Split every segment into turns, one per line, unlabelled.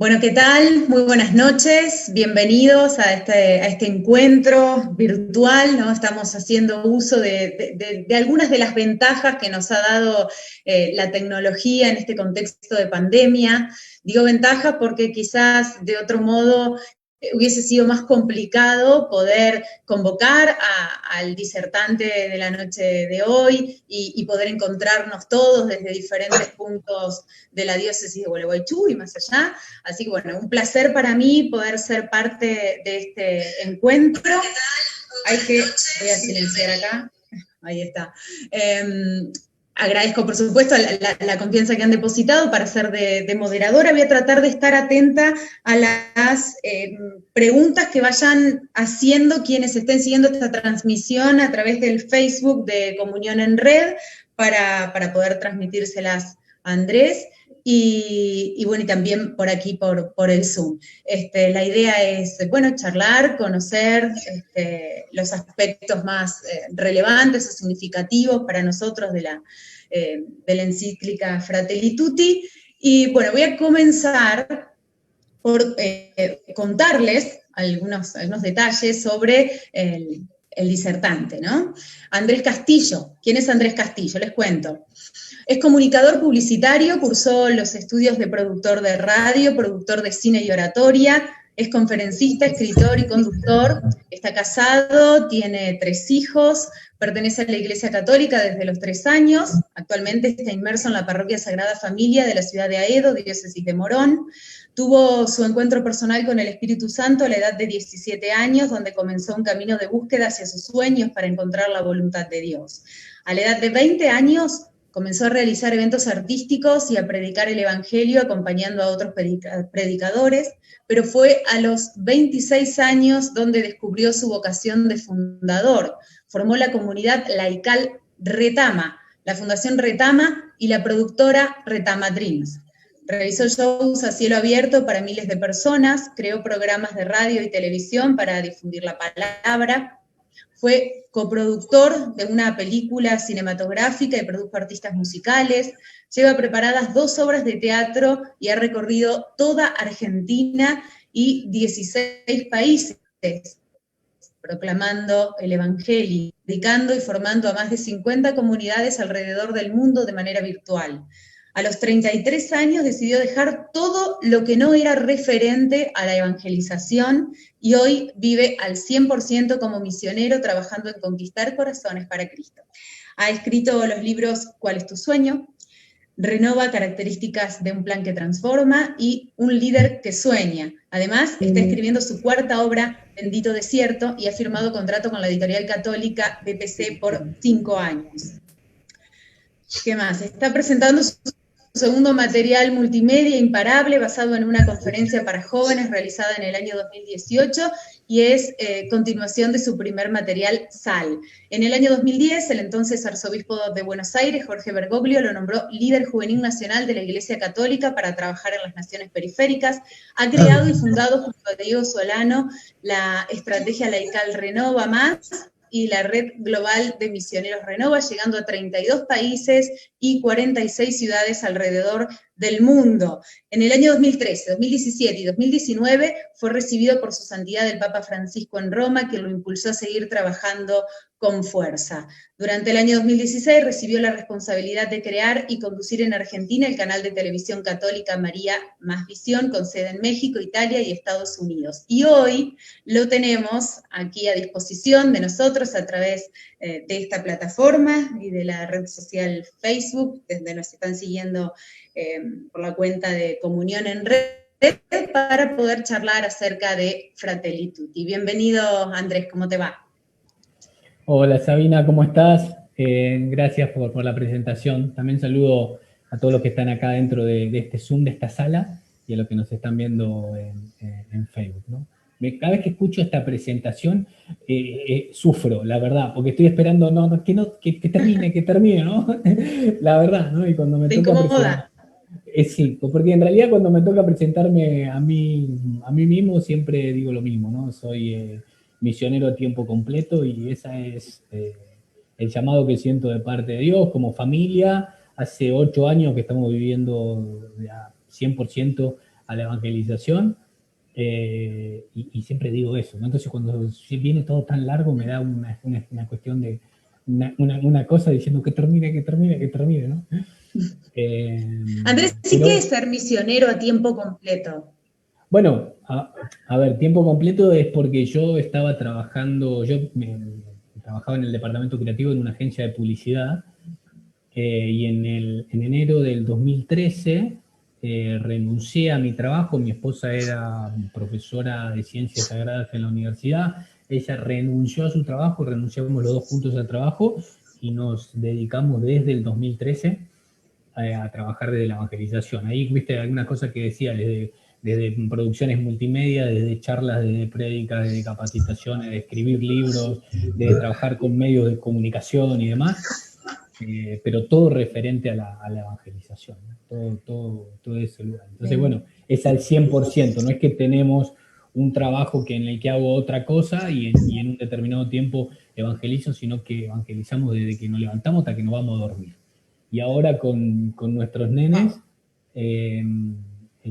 Bueno, ¿qué tal? Muy buenas noches, bienvenidos a este encuentro virtual, ¿no? Estamos haciendo uso de algunas de las ventajas que nos ha dado la tecnología en este contexto de pandemia. Digo ventaja porque quizás de otro modo hubiese sido más complicado poder convocar al disertante de la noche de hoy y poder encontrarnos todos desde diferentes puntos de la diócesis de Gualeguaychú y más allá. Así que bueno, un placer para mí poder ser parte de este encuentro. Voy a silenciar acá. Ahí está. Agradezco, por supuesto, la confianza que han depositado para ser de moderadora. Voy a tratar de estar atenta a las preguntas que vayan haciendo quienes estén siguiendo esta transmisión a través del Facebook de Comunión en Red para poder transmitírselas a Andrés. Y bueno, y también por aquí, por el Zoom. La idea es, bueno, charlar, conocer los aspectos más relevantes o significativos para nosotros de la encíclica Fratelli Tutti. Y bueno, voy a comenzar por contarles algunos detalles sobre el disertante, ¿no? Andrés Castillo. ¿Quién es Andrés Castillo? Les cuento. Es comunicador publicitario, cursó los estudios de productor de radio, productor de cine y oratoria, es conferencista, escritor y conductor, está casado, tiene 3 hijos, pertenece a la Iglesia Católica desde los 3 años, actualmente está inmerso en la Parroquia Sagrada Familia de la ciudad de Aedo, diócesis de Morón. Tuvo su encuentro personal con el Espíritu Santo a la edad de 17 años, donde comenzó un camino de búsqueda hacia sus sueños para encontrar la voluntad de Dios. A la edad de 20 años, comenzó a realizar eventos artísticos y a predicar el Evangelio acompañando a otros predicadores, pero fue a los 26 años donde descubrió su vocación de fundador. Formó la comunidad laical Retama, la Fundación Retama y la productora Retama Dreams. Realizó shows a cielo abierto para miles de personas, creó programas de radio y televisión para difundir la palabra. Fue coproductor de una película cinematográfica y produjo artistas musicales. Lleva preparadas 2 obras de teatro y ha recorrido toda Argentina y 16 países, proclamando el Evangelio, dedicando y formando a más de 50 comunidades alrededor del mundo de manera virtual. A los 33 años decidió dejar todo lo que no era referente a la evangelización y hoy vive al 100% como misionero trabajando en conquistar corazones para Cristo. Ha escrito los libros ¿Cuál es tu sueño?, Renova, características de un plan que transforma y Un líder que sueña. Además, está escribiendo su 4ª obra, Bendito Desierto, y ha firmado contrato con la editorial católica BPC por 5 años. ¿Qué más? Está presentando su 2º material multimedia imparable basado en una conferencia para jóvenes realizada en el año 2018 y es continuación de su primer material Sal. En el año 2010, el entonces arzobispo de Buenos Aires, Jorge Bergoglio, lo nombró líder juvenil nacional de la Iglesia Católica para trabajar en las naciones periféricas. Ha creado y fundado junto a Diego Solano la estrategia laical Renova Más y la red global de misioneros Renova, llegando a 32 países y 46 ciudades alrededor del mundo. En el año 2013, 2017 y 2019 fue recibido por su santidad el Papa Francisco en Roma, que lo impulsó a seguir trabajando con fuerza. Durante el año 2016 recibió la responsabilidad de crear y conducir en Argentina el canal de televisión católica María Más Visión, con sede en México, Italia y Estados Unidos. Y hoy lo tenemos aquí a disposición de nosotros a través de esta plataforma y de la red social Facebook, desde nos están siguiendo por la cuenta de Comunión en Red, para poder charlar acerca de Fratelli Tutti. Bienvenido, Andrés, ¿cómo te va?
Hola Sabina, ¿cómo estás? Gracias por la presentación. También saludo a todos los que están acá dentro de este Zoom, de esta sala, y a los que nos están viendo en Facebook, ¿no? Cada vez que escucho esta presentación, sufro, la verdad, porque estoy esperando que termine, ¿no? La verdad, ¿no? Y cuando me toca presentar... Sí, porque en realidad cuando me toca presentarme a mí mismo siempre digo lo mismo, ¿no? Soy misionero a tiempo completo y ese es el llamado que siento de parte de Dios como familia. Hace 8 años que estamos viviendo 100% a la evangelización, y siempre digo eso, ¿no? Entonces cuando viene todo tan largo me da una cuestión de una cosa diciendo que termine, ¿no?
Andrés, ¿sí que es
Pero
ser misionero a tiempo completo?
bueno, a ver, tiempo completo es porque yo estaba trabajando, trabajaba en el departamento creativo en una agencia de publicidad, y en enero del 2013 renuncié a mi trabajo. Mi esposa era profesora de ciencias sagradas en la universidad. Ella renunció a su trabajo, renunciamos los dos juntos al trabajo y nos dedicamos desde el 2013 a trabajar desde la evangelización. Ahí viste algunas cosas que decía, desde producciones multimedia, desde charlas, desde prédicas, desde capacitaciones, de escribir libros, de trabajar con medios de comunicación y demás. Pero todo referente a la evangelización, ¿no? Todo ese lugar. Entonces, bueno, es al 100%, no es que tenemos un trabajo en el que hago otra cosa y en un determinado tiempo evangelizo, sino que evangelizamos desde que nos levantamos hasta que nos vamos a dormir. Y ahora con nuestros nenes, eh,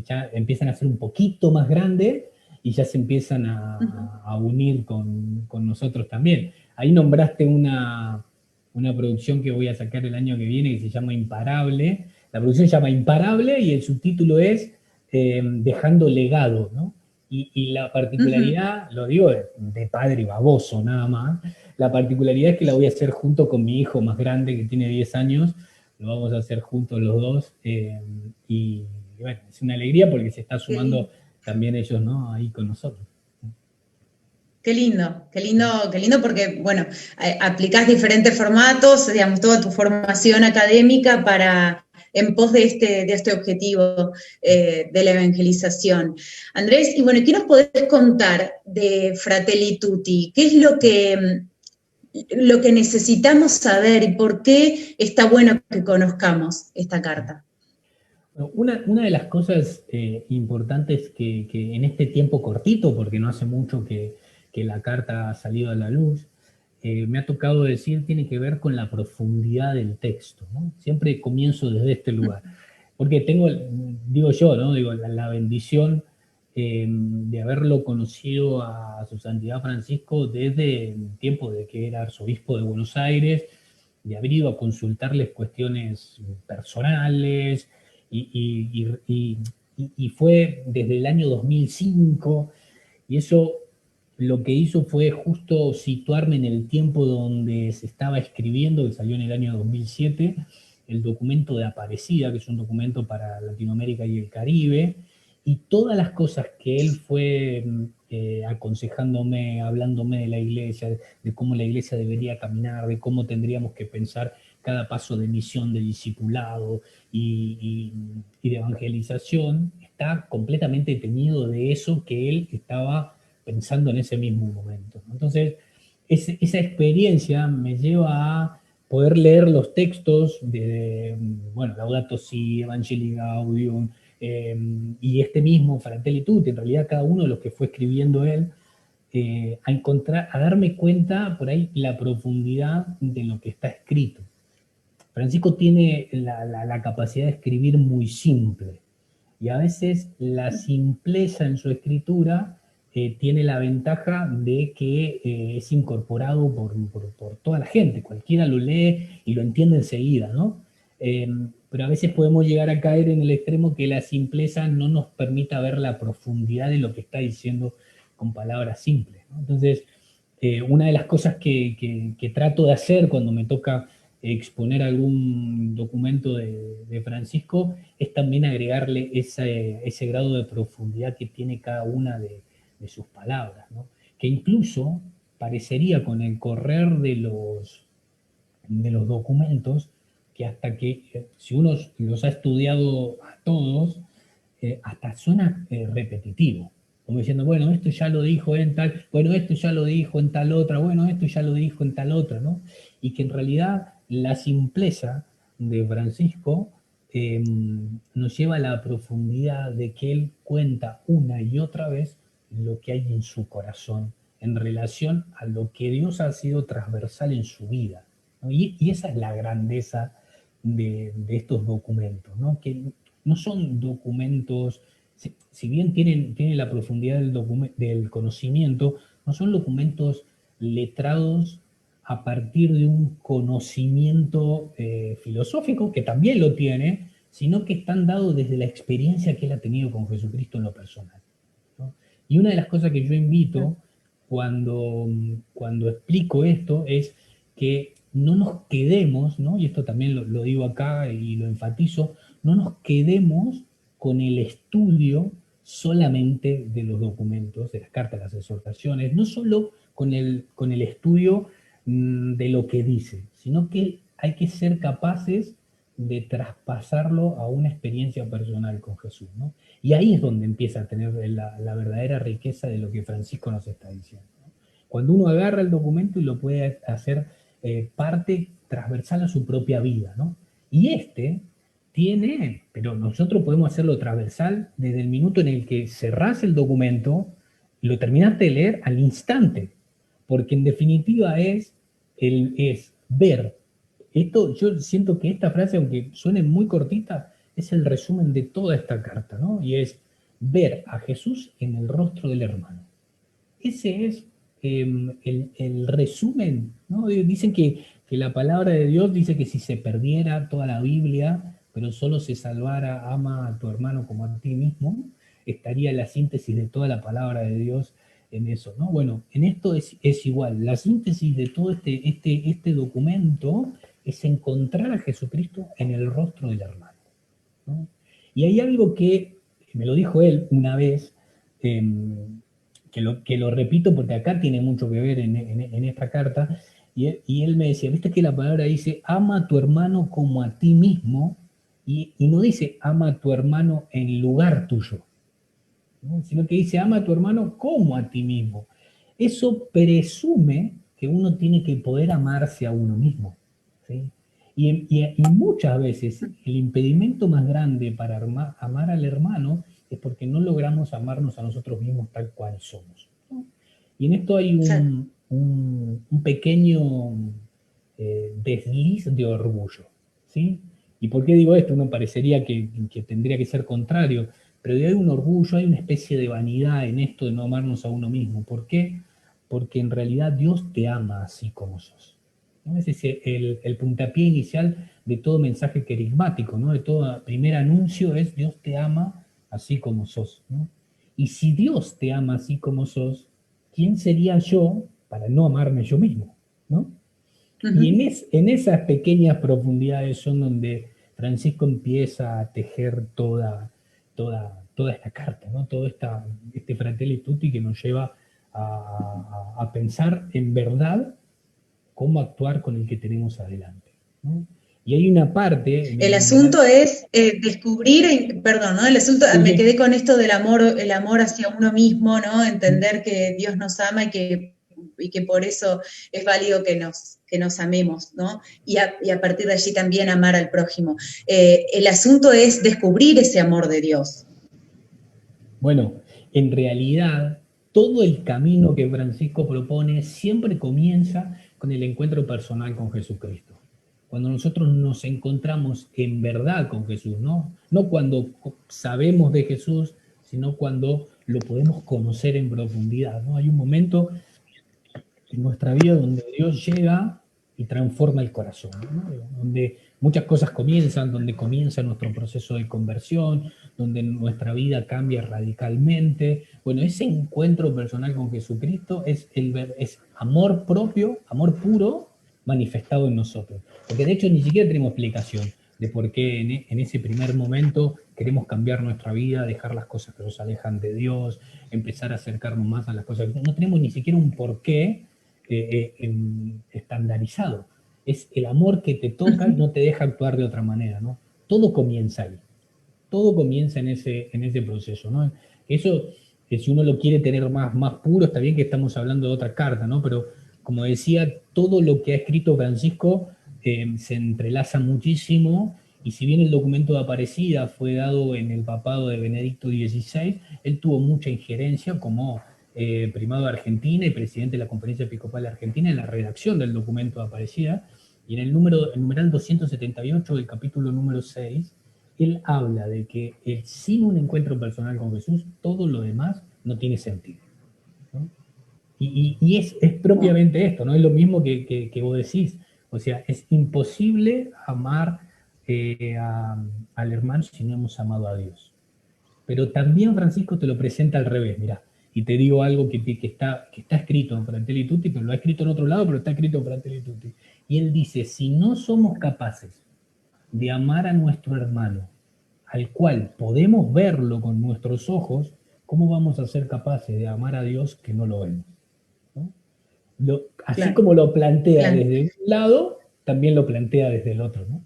ya empiezan a ser un poquito más grandes y ya se empiezan a unir con nosotros también. Ahí nombraste una producción que voy a sacar el año que viene que se llama Imparable. La producción se llama Imparable y el subtítulo es Dejando Legado, ¿no? Y la particularidad, lo digo de padre baboso nada más, la particularidad es que la voy a hacer junto con mi hijo más grande que tiene 10 años, lo vamos a hacer juntos los dos, y bueno, es una alegría porque se está sumando también ellos, ¿no? Ahí con nosotros.
Qué lindo, qué lindo, qué lindo porque, bueno, aplicás diferentes formatos, digamos, toda tu formación académica en pos de este objetivo de la evangelización. Andrés, y bueno, ¿qué nos podés contar de Fratelli Tutti? ¿Qué es lo que necesitamos saber y por qué está bueno que conozcamos esta carta?
Una de las cosas importantes que en este tiempo cortito, porque no hace mucho que la carta ha salido a la luz, me ha tocado decir, tiene que ver con la profundidad del texto, ¿no? Siempre comienzo desde este lugar, porque digo yo, ¿no? Digo, la bendición de haberlo conocido a su santidad Francisco desde el tiempo de que era arzobispo de Buenos Aires, de haber ido a consultarles cuestiones personales, y fue desde el año 2005, y eso lo que hizo fue justo situarme en el tiempo donde se estaba escribiendo, que salió en el año 2007, el documento de Aparecida, que es un documento para Latinoamérica y el Caribe, y todas las cosas que él fue aconsejándome, hablándome de la iglesia, de cómo la iglesia debería caminar, de cómo tendríamos que pensar cada paso de misión, de discipulado y de evangelización, está completamente teñido de eso que él estaba pensando en ese mismo momento. Entonces, esa experiencia me lleva a poder leer los textos de, bueno, Laudato Si, Evangelii Gaudium, y este mismo Fratelli Tutti, en realidad cada uno de los que fue escribiendo él, a darme cuenta por ahí la profundidad de lo que está escrito. Francisco tiene la capacidad de escribir muy simple, y a veces la simpleza en su escritura tiene la ventaja de que es incorporado por toda la gente, cualquiera lo lee y lo entiende enseguida, ¿no? Pero a veces podemos llegar a caer en el extremo que la simpleza no nos permita ver la profundidad de lo que está diciendo con palabras simples, ¿no? Entonces, una de las cosas que trato de hacer cuando me toca exponer algún documento de Francisco es también agregarle ese grado de profundidad que tiene cada una de sus palabras, ¿no? Que incluso parecería con el correr de los documentos que hasta que, si uno los ha estudiado a todos, hasta suena repetitivo, como diciendo, bueno, esto ya lo dijo en tal, bueno, esto ya lo dijo en tal otra, bueno, esto ya lo dijo en tal otra, ¿no? Y que en realidad la simpleza de Francisco nos lleva a la profundidad de que él cuenta una y otra vez lo que hay en su corazón en relación a lo que Dios ha sido transversal en su vida, ¿no? Y esa es la grandeza de estos documentos, ¿no? Que no son documentos, si bien tienen la profundidad del conocimiento, no son documentos letrados a partir de un conocimiento filosófico, que también lo tiene, sino que están dados desde la experiencia que él ha tenido con Jesucristo en lo personal, ¿no? Y una de las cosas que yo invito cuando explico esto es que no nos quedemos, ¿no? Y esto también lo digo acá y lo enfatizo, no nos quedemos con el estudio solamente de los documentos, de las cartas, las exhortaciones, no solo con el estudio de lo que dice, sino que hay que ser capaces de traspasarlo a una experiencia personal con Jesús, ¿no? Y ahí es donde empieza a tener la verdadera riqueza de lo que Francisco nos está diciendo, ¿no? Cuando uno agarra el documento y lo puede hacer parte transversal a su propia vida, ¿no? Y tiene, pero nosotros podemos hacerlo transversal desde el minuto en el que cerrás el documento y lo terminaste de leer al instante, porque en definitiva es ver. Esto, yo siento que esta frase, aunque suene muy cortita, es el resumen de toda esta carta, ¿no? Y es ver a Jesús en el rostro del hermano. Ese es el resumen, ¿no? Dicen que la palabra de Dios dice que si se perdiera toda la Biblia, pero solo se salvara, ama a tu hermano como a ti mismo, estaría la síntesis de toda la palabra de Dios en eso, ¿no? Bueno, en esto es igual. La síntesis de todo este documento es encontrar a Jesucristo en el rostro del hermano, ¿no? Y hay algo que me lo dijo él una vez, que lo repito porque acá tiene mucho que ver en esta carta, y él me decía, viste que la palabra dice, ama a tu hermano como a ti mismo, y no dice, ama a tu hermano en lugar tuyo, ¿no? Sino que dice, ama a tu hermano como a ti mismo. Eso presume que uno tiene que poder amarse a uno mismo, ¿sí? Y muchas veces el impedimento más grande para amar al hermano es porque no logramos amarnos a nosotros mismos tal cual somos, ¿no? Y en esto hay un pequeño desliz de orgullo, ¿sí? ¿Y por qué digo esto? Uno parecería que tendría que ser contrario, pero hay un orgullo, hay una especie de vanidad en esto de no amarnos a uno mismo. ¿Por qué? Porque en realidad Dios te ama así como sos, ¿no? Ese es el puntapié inicial de todo mensaje carismático, ¿no? De todo primer anuncio es Dios te ama así como sos, ¿no? Y si Dios te ama así como sos, ¿quién sería yo para no amarme yo mismo, ¿no? Y en esas pequeñas profundidades son donde Francisco empieza a tejer toda esta carta, ¿no? Todo este Fratelli Tutti que nos lleva a pensar en verdad cómo actuar con el que tenemos adelante, ¿no? Y hay una parte...
El asunto es descubrir, perdón, ¿no? El asunto, me quedé con esto del amor, el amor hacia uno mismo, ¿no? Entender que Dios nos ama y que por eso es válido que nos amemos, ¿no? Y a partir de allí también amar al prójimo. El asunto es descubrir ese amor de Dios.
Bueno, en realidad, todo el camino que Francisco propone siempre comienza con el encuentro personal con Jesucristo. Cuando nosotros nos encontramos en verdad con Jesús, ¿no? No cuando sabemos de Jesús, sino cuando lo podemos conocer en profundidad, ¿no? Hay un momento en nuestra vida donde Dios llega y transforma el corazón, ¿no? Donde muchas cosas comienzan, donde comienza nuestro proceso de conversión, donde nuestra vida cambia radicalmente. Bueno, ese encuentro personal con Jesucristo es amor propio, amor puro manifestado en nosotros. Porque de hecho ni siquiera tenemos explicación de por qué en ese primer momento queremos cambiar nuestra vida, dejar las cosas que nos alejan de Dios, empezar a acercarnos más a las cosas. No tenemos ni siquiera un porqué estandarizado. Es el amor que te toca y no te deja actuar de otra manera, ¿no? Todo comienza ahí. Todo comienza en ese proceso, ¿no? Eso, que si uno lo quiere tener más puro, está bien que estamos hablando de otra carta, ¿no? Pero como decía, todo lo que ha escrito Francisco se entrelaza muchísimo, y si bien el documento de Aparecida fue dado en el papado de Benedicto XVI, él tuvo mucha injerencia como primado de Argentina y presidente de la Conferencia Episcopal Argentina en la redacción del documento de Aparecida, y en el numeral 278 del capítulo número 6, él habla de que sin un encuentro personal con Jesús, todo lo demás no tiene sentido, ¿no? Y es propiamente esto, ¿no? Es lo mismo que vos decís. O sea, es imposible amar al hermano si no hemos amado a Dios. Pero también Francisco te lo presenta al revés, mirá. Y te digo algo que está escrito en Fratelli Tutti, pero lo ha escrito en otro lado, pero está escrito en Fratelli Tutti. Y él dice, si no somos capaces de amar a nuestro hermano, al cual podemos verlo con nuestros ojos, ¿cómo vamos a ser capaces de amar a Dios que no lo vemos? ¿No? Así
Claro,
como lo plantea
claro.
desde un lado, también lo plantea desde el otro, ¿no?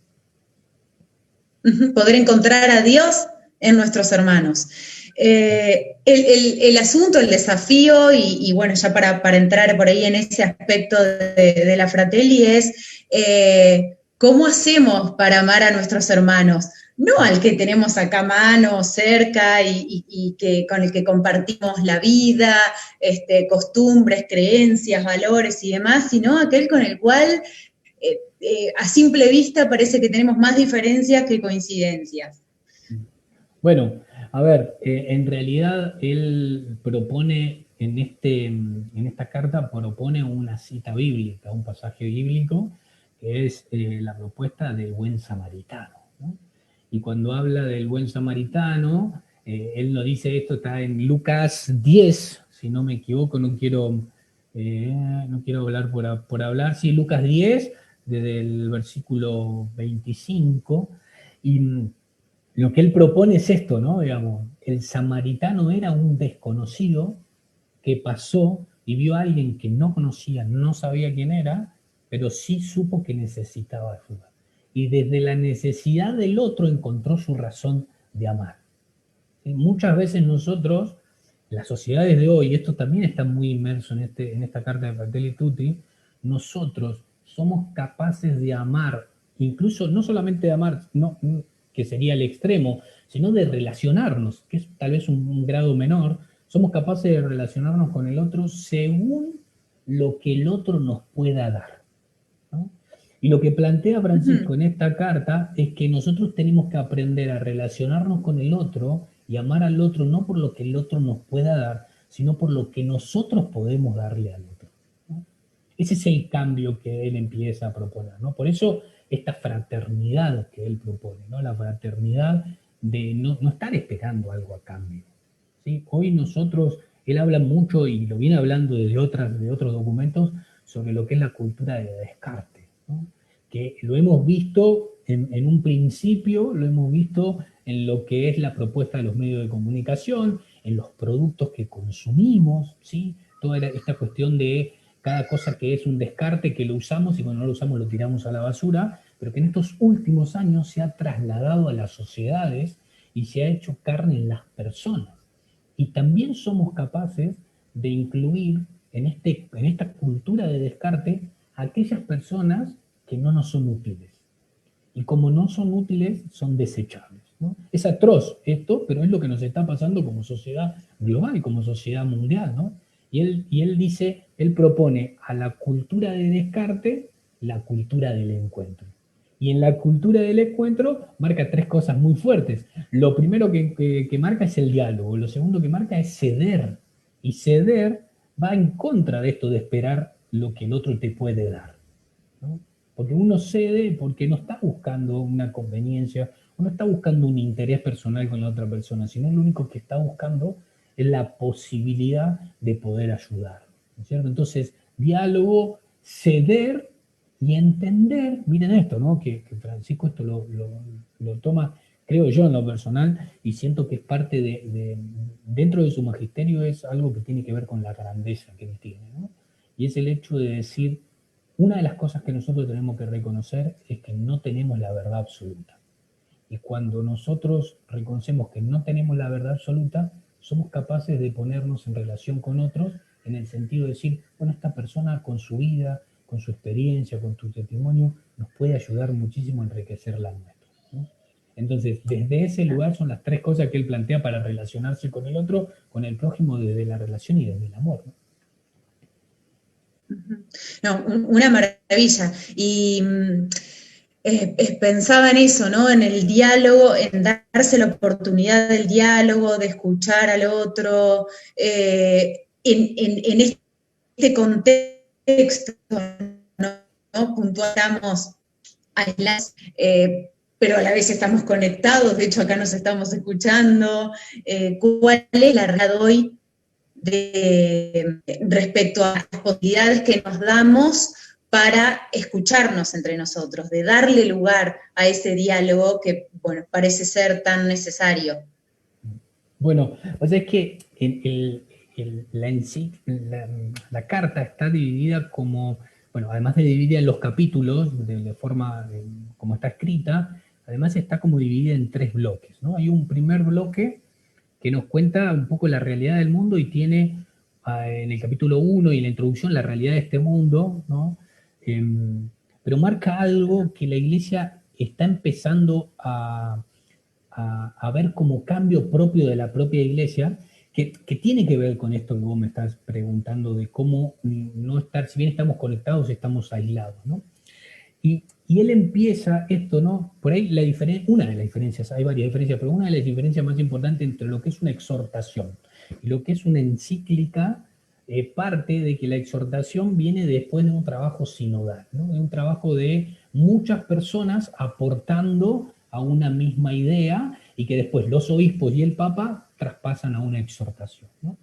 Poder encontrar a Dios en nuestros hermanos. El asunto, el desafío, y bueno, ya para entrar por ahí en ese aspecto de la Fratelli es cómo hacemos para amar a nuestros hermanos, no al que tenemos acá a mano, cerca y que, con el que compartimos la vida, costumbres, creencias, valores y demás, sino aquel con el cual a simple vista parece que tenemos más diferencias que coincidencias.
Bueno, a ver, en realidad él propone en esta carta, propone una cita bíblica, un pasaje bíblico, que es la propuesta del buen samaritano, ¿no? Y cuando habla del buen samaritano, él nos dice, esto está en Lucas 10, si no me equivoco, no quiero hablar por hablar, sí, Lucas 10, desde el versículo 25, y lo que él propone es esto, ¿no? Digamos, el samaritano era un desconocido que pasó y vio a alguien que no conocía, no sabía quién era, pero sí supo que necesitaba ayuda. Y desde la necesidad del otro encontró su razón de amar. ¿Sí? Muchas veces nosotros, las sociedades de hoy, esto también está muy inmerso en esta carta de Fratelli Tutti, nosotros somos capaces de amar, incluso no solamente de amar, no, que sería el extremo, sino de relacionarnos, que es tal vez un grado menor, somos capaces de relacionarnos con el otro según lo que el otro nos pueda dar, ¿no? Y lo que plantea Francisco en esta carta es que nosotros tenemos que aprender a relacionarnos con el otro y amar al otro no por lo que el otro nos pueda dar, sino por lo que nosotros podemos darle al otro, ¿no? Ese es el cambio que él empieza a proponer, ¿no? Por eso esta fraternidad que él propone, ¿no? La fraternidad de no estar esperando algo a cambio, ¿sí? Hoy nosotros, él habla mucho y lo viene hablando de otros documentos sobre lo que es la cultura de descarte, ¿no? Que lo hemos visto en un principio, lo hemos visto en lo que es la propuesta de los medios de comunicación, en los productos que consumimos, ¿sí? Toda esta cuestión de cada cosa que es un descarte, que lo usamos y cuando no lo usamos lo tiramos a la basura, pero que en estos últimos años se ha trasladado a las sociedades y se ha hecho carne en las personas. Y también somos capaces de incluir en esta cultura de descarte a aquellas personas que no nos son útiles. Y como no son útiles, son desechables, ¿no? Es atroz esto, pero es lo que nos está pasando como sociedad global, como sociedad mundial, ¿no? Y él dice, él propone a la cultura de descarte la cultura del encuentro. Y en la cultura del encuentro marca tres cosas muy fuertes. Lo primero que marca es el diálogo, lo segundo que marca es ceder. Y ceder va en contra de esto de esperar lo que el otro te puede dar, ¿no? Porque uno cede porque no está buscando una conveniencia, uno está buscando un interés personal con la otra persona, sino lo único que está buscando es la posibilidad de poder ayudar, ¿no es cierto? Entonces, diálogo, ceder y entender, miren esto, ¿no? Que Francisco esto lo toma, creo yo en lo personal, y siento que es parte dentro de su magisterio es algo que tiene que ver con la grandeza que él tiene, ¿no? Y es el hecho de decir, una de las cosas que nosotros tenemos que reconocer es que no tenemos la verdad absoluta. Y cuando nosotros reconocemos que no tenemos la verdad absoluta, somos capaces de ponernos en relación con otros en el sentido de decir, bueno, esta persona con su vida, con su experiencia, con tu testimonio, nos puede ayudar muchísimo a enriquecer la nuestra, ¿no? Entonces, desde ese lugar son las tres cosas que él plantea para relacionarse con el otro, con el prójimo, desde la relación y desde el amor, ¿no?
No, una maravilla. Y Pensaba en eso, ¿no? En el diálogo, en darse la oportunidad del diálogo, de escuchar al otro, en este contexto, ¿no? Puntualizamos aislados, pero a la vez estamos conectados, de hecho acá nos estamos escuchando. ¿Cuál es la realidad hoy respecto a las posibilidades que nos damos para escucharnos entre nosotros, de darle lugar a ese diálogo que, bueno, parece ser tan necesario?
Bueno, o sea, es que la carta está dividida como, bueno, además de dividida en los capítulos, de forma como está escrita, además está como dividida en 3 bloques, ¿no? Hay un primer bloque que nos cuenta un poco la realidad del mundo y tiene en el capítulo 1 y en la introducción la realidad de este mundo, ¿no? Pero marca algo que la Iglesia está empezando a ver como cambio propio de la propia Iglesia, que tiene que ver con esto que vos me estás preguntando de cómo no estar, si bien estamos conectados, estamos aislados, ¿no? Y él empieza esto, ¿no? Por ahí una de las diferencias, hay varias diferencias, pero una de las diferencias más importantes entre lo que es una exhortación y lo que es una encíclica, parte de que la exhortación viene después de un trabajo sinodal, ¿no? De un trabajo de muchas personas aportando a una misma idea y que después los obispos y el Papa traspasan a una exhortación, ¿no?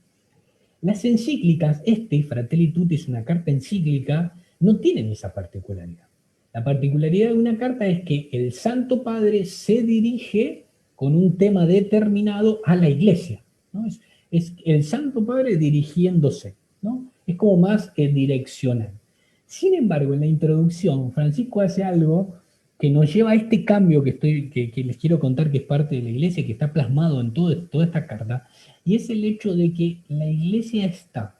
Las encíclicas, Fratelli Tutti es una carta encíclica, no tienen esa particularidad. La particularidad de una carta es que el Santo Padre se dirige con un tema determinado a la Iglesia, ¿no? Es el Santo Padre dirigiéndose, ¿no? Es como más direccional. Sin embargo, en la introducción, Francisco hace algo que nos lleva a este cambio que les quiero contar, que es parte de la Iglesia, que está plasmado en toda esta carta, y es el hecho de que la Iglesia está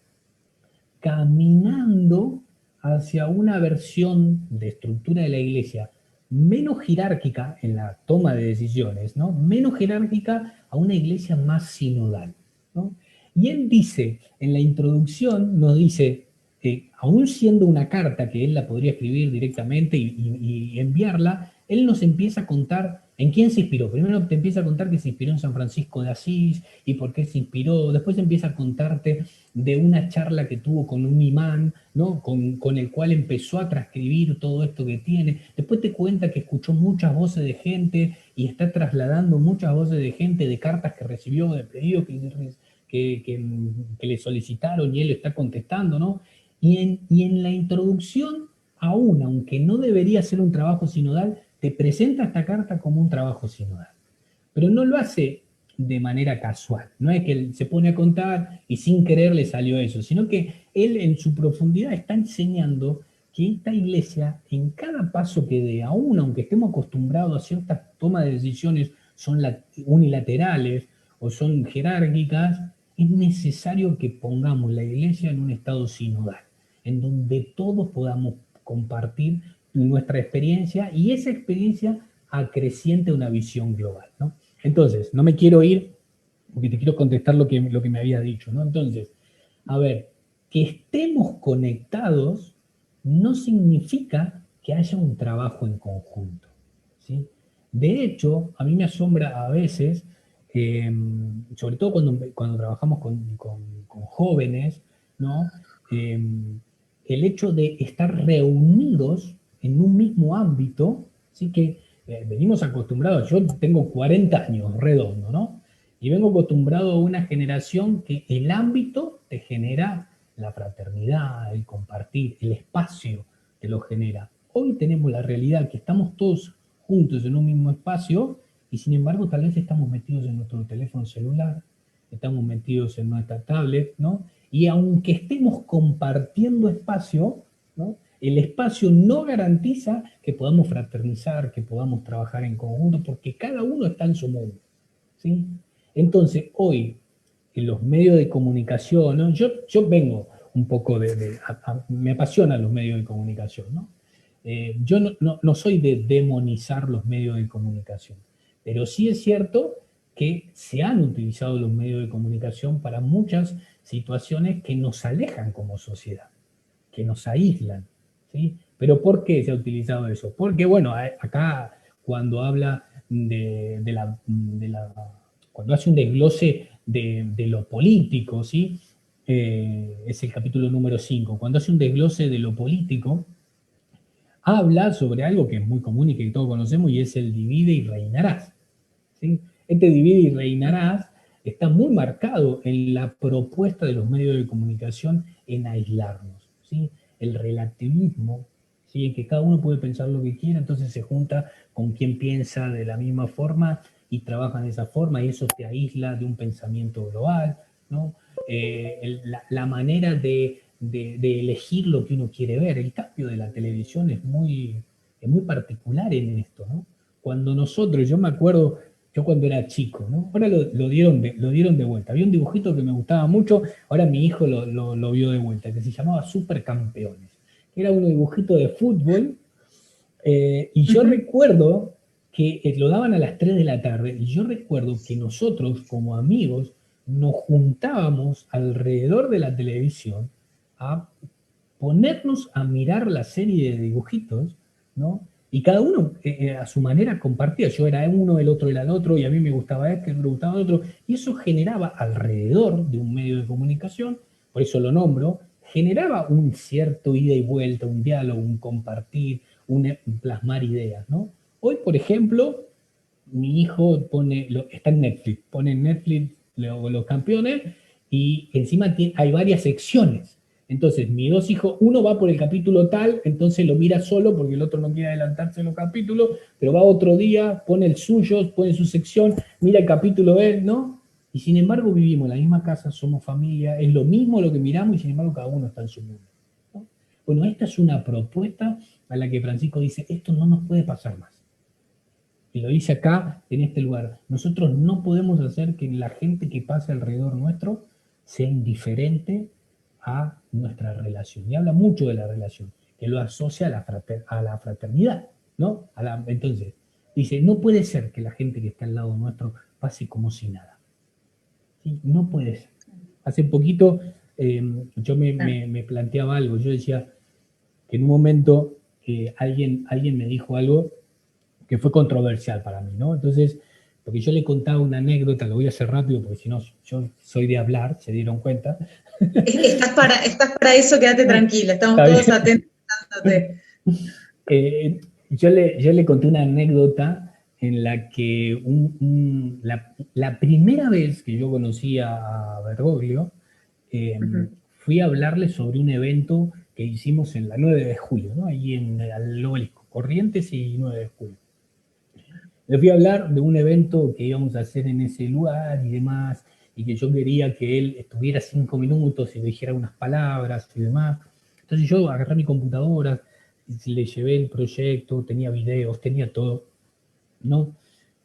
caminando hacia una versión de estructura de la Iglesia menos jerárquica en la toma de decisiones, ¿no? Menos jerárquica a una Iglesia más sinodal, ¿no? Y él dice, en la introducción, nos dice, aún siendo una carta que él la podría escribir directamente y enviarla, él nos empieza a contar en quién se inspiró. Primero te empieza a contar que se inspiró en San Francisco de Asís y por qué se inspiró. Después empieza a contarte de una charla que tuvo con un imán, ¿no? Con el cual empezó a transcribir todo esto que tiene. Después te cuenta que escuchó muchas voces de gente y está trasladando muchas voces de gente, de cartas que recibió, de pedidos que le solicitaron y él está contestando, ¿no? Y en la introducción, aún, aunque no debería ser un trabajo sinodal, te presenta esta carta como un trabajo sinodal. Pero no lo hace de manera casual. No es que él se pone a contar y sin querer le salió eso, sino que él en su profundidad está enseñando que esta iglesia, en cada paso que dé, aún aunque estemos acostumbrados a ciertas tomas de decisiones, son unilaterales o son jerárquicas, es necesario que pongamos la iglesia en un estado sinodal, en donde todos podamos compartir nuestra experiencia y esa experiencia acreciente una visión global, ¿no? Entonces, no me quiero ir porque te quiero contestar lo que me había dicho, ¿no? Entonces, a ver, que estemos conectados no significa que haya un trabajo en conjunto, ¿sí? De hecho, a mí me asombra a veces, sobre todo cuando trabajamos con jóvenes, ¿no? El hecho de estar reunidos en un mismo ámbito, ¿sí? Que venimos acostumbrados, yo tengo 40 años redondo, ¿no? Y vengo acostumbrado a una generación que el ámbito te genera la fraternidad, el compartir, el espacio te lo genera. Hoy tenemos la realidad que estamos todos juntos en un mismo espacio y sin embargo tal vez estamos metidos en nuestro teléfono celular, estamos metidos en nuestra tablet, ¿no? Y aunque estemos compartiendo espacio, ¿no? El espacio no garantiza que podamos fraternizar, que podamos trabajar en conjunto, porque cada uno está en su mundo, ¿sí? Entonces, hoy, en los medios de comunicación, ¿no? Yo vengo un poco me apasionan los medios de comunicación, ¿no? Yo no soy de demonizar los medios de comunicación, pero sí es cierto que se han utilizado los medios de comunicación para muchas situaciones que nos alejan como sociedad, que nos aíslan, ¿sí? Pero ¿por qué se ha utilizado eso? Porque, bueno, acá cuando habla cuando hace un desglose de lo político, ¿sí? Es el capítulo número 5. Cuando hace un desglose de lo político, habla sobre algo que es muy común y que todos conocemos y es el divide y reinarás, ¿sí? Este divide y reinarás está muy marcado en la propuesta de los medios de comunicación en aislarnos, ¿sí? El relativismo, ¿sí? En que cada uno puede pensar lo que quiera, entonces se junta con quien piensa de la misma forma y trabaja de esa forma y eso te aísla de un pensamiento global, ¿no? La manera de elegir lo que uno quiere ver, el cambio de la televisión es muy particular en esto, ¿no? Cuando nosotros, yo me acuerdo, yo cuando era chico, ¿no? Ahora lo dieron de vuelta. Había un dibujito que me gustaba mucho, ahora mi hijo lo vio de vuelta, que se llamaba Supercampeones. Era un dibujito de fútbol, y yo recuerdo que lo daban a las 3 de la tarde, y yo recuerdo que nosotros como amigos nos juntábamos alrededor de la televisión a ponernos a mirar la serie de dibujitos, ¿no? Y cada uno a su manera compartía. Yo era uno, el otro era el otro, y a mí me gustaba este, me gustaba el otro. Y eso generaba alrededor de un medio de comunicación, por eso lo nombro, generaba un cierto ida y vuelta, un diálogo, un compartir, un plasmar ideas, ¿no? Hoy, por ejemplo, mi hijo está en Netflix, pone en Netflix los campeones y encima hay varias secciones. Entonces, mis dos hijos, uno va por el capítulo tal, entonces lo mira solo porque el otro no quiere adelantarse en los capítulos, pero va otro día, pone el suyo, pone su sección, mira el capítulo él, ¿no? Y sin embargo vivimos en la misma casa, somos familia, es lo mismo lo que miramos y sin embargo cada uno está en su mundo, ¿no? Bueno, esta es una propuesta a la que Francisco dice, esto no nos puede pasar más. Y lo dice acá, en este lugar. Nosotros no podemos hacer que la gente que pase alrededor nuestro sea indiferente a nuestra relación. Y habla mucho de la relación, que lo asocia a la fraternidad, ¿no? Entonces, dice, no puede ser que la gente que está al lado nuestro pase como si nada. ¿Sí? No puede ser. Hace poquito yo me planteaba algo, yo decía que en un momento alguien me dijo algo que fue controversial para mí, ¿no? Entonces, porque yo le contaba una anécdota, lo voy a hacer rápido porque si no, yo soy de hablar, se dieron cuenta.
Estás para eso, quédate tranquila, estamos todos atentos.
Yo le conté una anécdota en la que la primera vez que yo conocí a Bergoglio, fui a hablarle sobre un evento que hicimos en la 9 de julio, ¿no? Ahí en el obelisco, Corrientes y 9 de julio. Le fui a hablar de un evento que íbamos a hacer en ese lugar y demás, y que yo quería que él estuviera 5 minutos y dijera unas palabras y demás. Entonces yo agarré mi computadora, le llevé el proyecto, tenía videos, tenía todo, ¿no?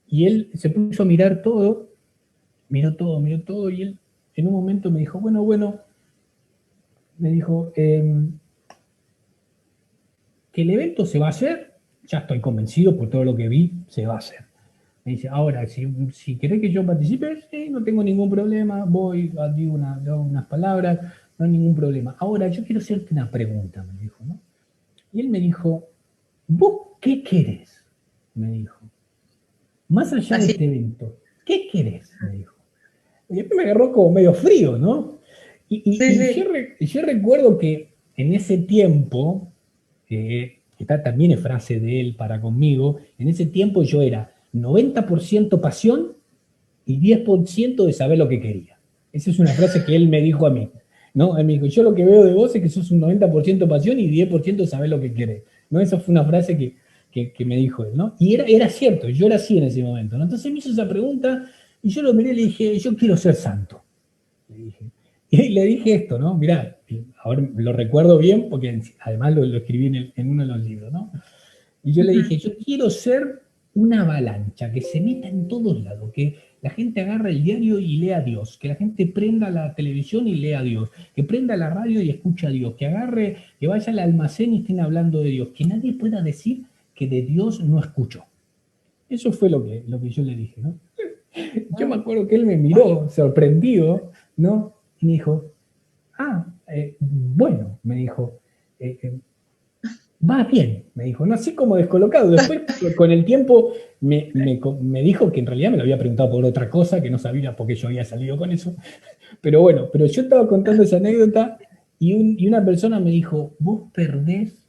Y él se puso a mirar todo, miró todo, y él en un momento me dijo, bueno, me dijo, que el evento se va a hacer, ya estoy convencido por todo lo que vi, se va a hacer. Me dice, ahora, si querés que yo participe, sí, no tengo ningún problema, voy, digo unas palabras, no hay ningún problema. Ahora, yo quiero hacerte una pregunta, me dijo, ¿no? Y él me dijo, ¿vos qué querés? Me dijo, más allá de este evento, ¿qué querés? Me dijo. Y después me agarró como medio frío, ¿no? Yo recuerdo que en ese tiempo, esta también es frase de él para conmigo, en ese tiempo yo era 90% pasión y 10% de saber lo que quería. Esa es una frase que él me dijo a mí, ¿no? Él me dijo, yo lo que veo de vos es que sos un 90% pasión y 10% de saber lo que querés, ¿no? Esa fue una frase que me dijo él, ¿no? Y era cierto, yo era así en ese momento, ¿no? Entonces me hizo esa pregunta y yo lo miré y le dije, yo quiero ser santo. Le dije. Y le dije esto, ¿no? Mirá, ahora lo recuerdo bien porque además lo escribí en uno de los libros, ¿no? Y yo le dije, yo quiero ser una avalancha que se meta en todos lados, que la gente agarre el diario y lea a Dios, que la gente prenda la televisión y lea a Dios, que prenda la radio y escuche a Dios, que agarre, que vaya al almacén y estén hablando de Dios, que nadie pueda decir que de Dios no escuchó. Eso fue lo que yo le dije, ¿no? Yo me acuerdo que él me miró sorprendido, ¿no? Y me dijo, bueno, me dijo, va bien, me dijo, no así como descolocado. Después, con el tiempo, me dijo que en realidad me lo había preguntado por otra cosa, que no sabía por qué yo había salido con eso. Pero bueno, pero yo estaba contando esa anécdota y una persona me dijo, vos perdés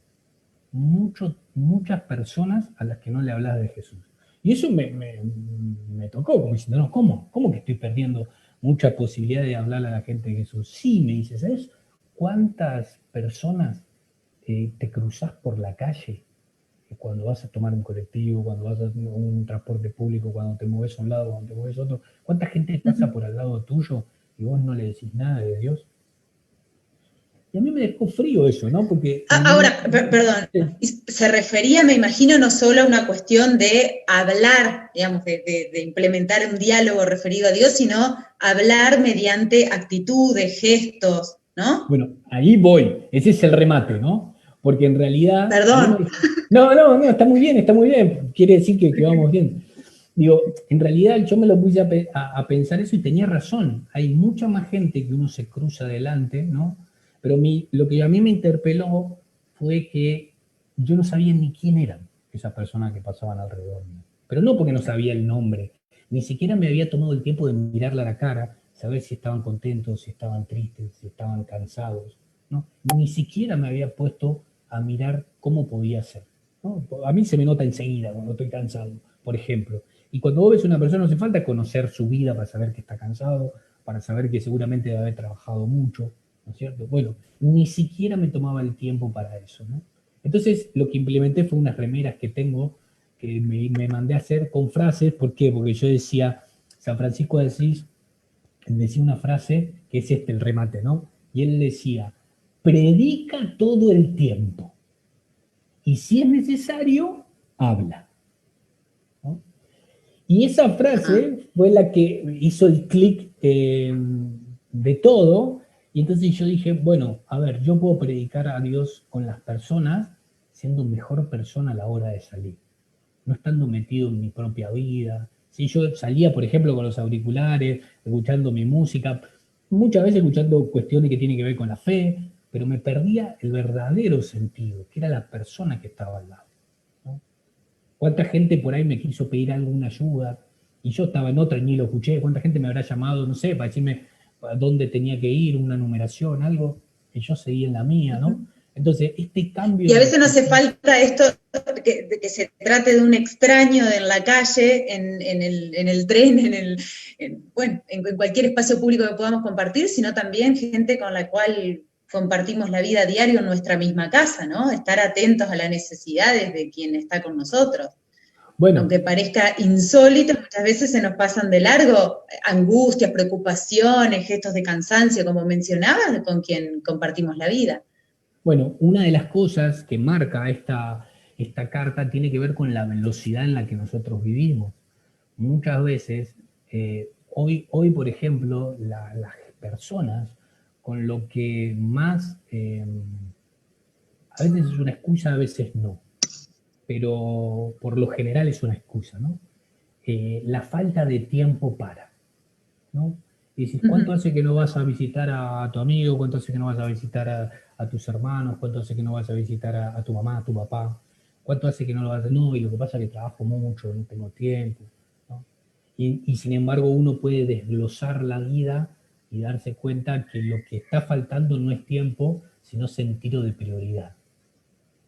muchas personas a las que no le hablas de Jesús. Y eso me tocó, como diciendo, no, ¿cómo que estoy perdiendo mucha posibilidad de hablar a la gente de Jesús? Sí, me dice, ¿sabes cuántas personas te cruzas por la calle cuando vas a tomar un colectivo, cuando vas a un transporte público, cuando te mueves a un lado, cuando te mueves a otro? ¿Cuánta gente pasa por al lado tuyo y vos no le decís nada de Dios? Y a mí me dejó frío eso, ¿no? Porque
Ahora, perdón, se refería, me imagino, no solo a una cuestión de hablar, digamos, de implementar un diálogo referido a Dios, sino hablar mediante actitudes, gestos, ¿no?
bueno, ahí voy, ese es el remate, ¿no? Porque en realidad,
Perdón.
no, está muy bien, quiere decir que vamos bien. Digo, en realidad yo me lo puse a pensar eso y tenía razón, hay mucha más gente que uno se cruza adelante, ¿no? Pero lo que a mí me interpeló fue que yo no sabía ni quién eran esas personas que pasaban alrededor mío. Pero no porque no sabía el nombre, ni siquiera me había tomado el tiempo de mirarla a la cara, saber si estaban contentos, si estaban tristes, si estaban cansados, ¿no? Ni siquiera me había puesto a mirar cómo podía ser, ¿no? A mí se me nota enseguida cuando estoy cansado, por ejemplo. Y cuando vos ves a una persona, no hace falta conocer su vida para saber que está cansado, para saber que seguramente debe haber trabajado mucho, ¿no es cierto? Bueno, ni siquiera me tomaba el tiempo para eso, ¿no? Entonces, lo que implementé fue unas remeras que tengo, que me mandé a hacer con frases. ¿Por qué? Porque yo decía, San Francisco de Asís decía una frase que es el remate, ¿no? Y él decía, predica todo el tiempo y si es necesario, habla, ¿no? Y esa
Ajá.
frase fue la que hizo el clic de todo. Y entonces yo dije, bueno, a ver, yo puedo predicar a Dios con las personas siendo mejor persona a la hora de salir, no estando metido en mi propia vida. Si yo salía, por ejemplo, con los auriculares, escuchando mi música, muchas veces escuchando cuestiones que tienen que ver con la fe, pero me perdía el verdadero sentido, que era la persona que estaba al lado, ¿no? ¿Cuánta gente por ahí me quiso pedir alguna ayuda y yo estaba en otra y ni lo escuché? ¿Cuánta gente me habrá llamado, no sé, para decirme a dónde tenía que ir, una numeración, algo, y yo seguía en la mía, ¿no? Entonces, este cambio
Y a
de
veces no hace
actitud.
falta esto de que se trate de un extraño en la calle, en el tren, bueno, en cualquier espacio público que podamos compartir, sino también gente con la cual compartimos la vida diaria en nuestra misma casa, ¿no? Estar atentos a las necesidades de quien está con nosotros.
Bueno,
Aunque parezca insólito, muchas veces se nos pasan de largo angustias, preocupaciones, gestos de cansancio, como mencionabas, con quien compartimos la vida.
Bueno, una de las cosas que marca esta carta tiene que ver con la velocidad en la que nosotros vivimos. Muchas veces, hoy, por ejemplo, las personas con lo que más, a veces es una excusa, a veces no, pero por lo general es una excusa, ¿no? La falta de tiempo para, ¿no? Y dices,
Uh
¿cuánto
-huh.
hace que no vas a visitar a tu amigo? ¿Cuánto hace que no vas a visitar a tus hermanos? ¿Cuánto hace que no vas a visitar a tu mamá, a tu papá? ¿Cuánto hace que no lo vas a hacer? No, y lo que pasa es que trabajo mucho, no tengo tiempo, ¿no? Y sin embargo uno puede desglosar la vida y darse cuenta que lo que está faltando no es tiempo, sino sentido de prioridad,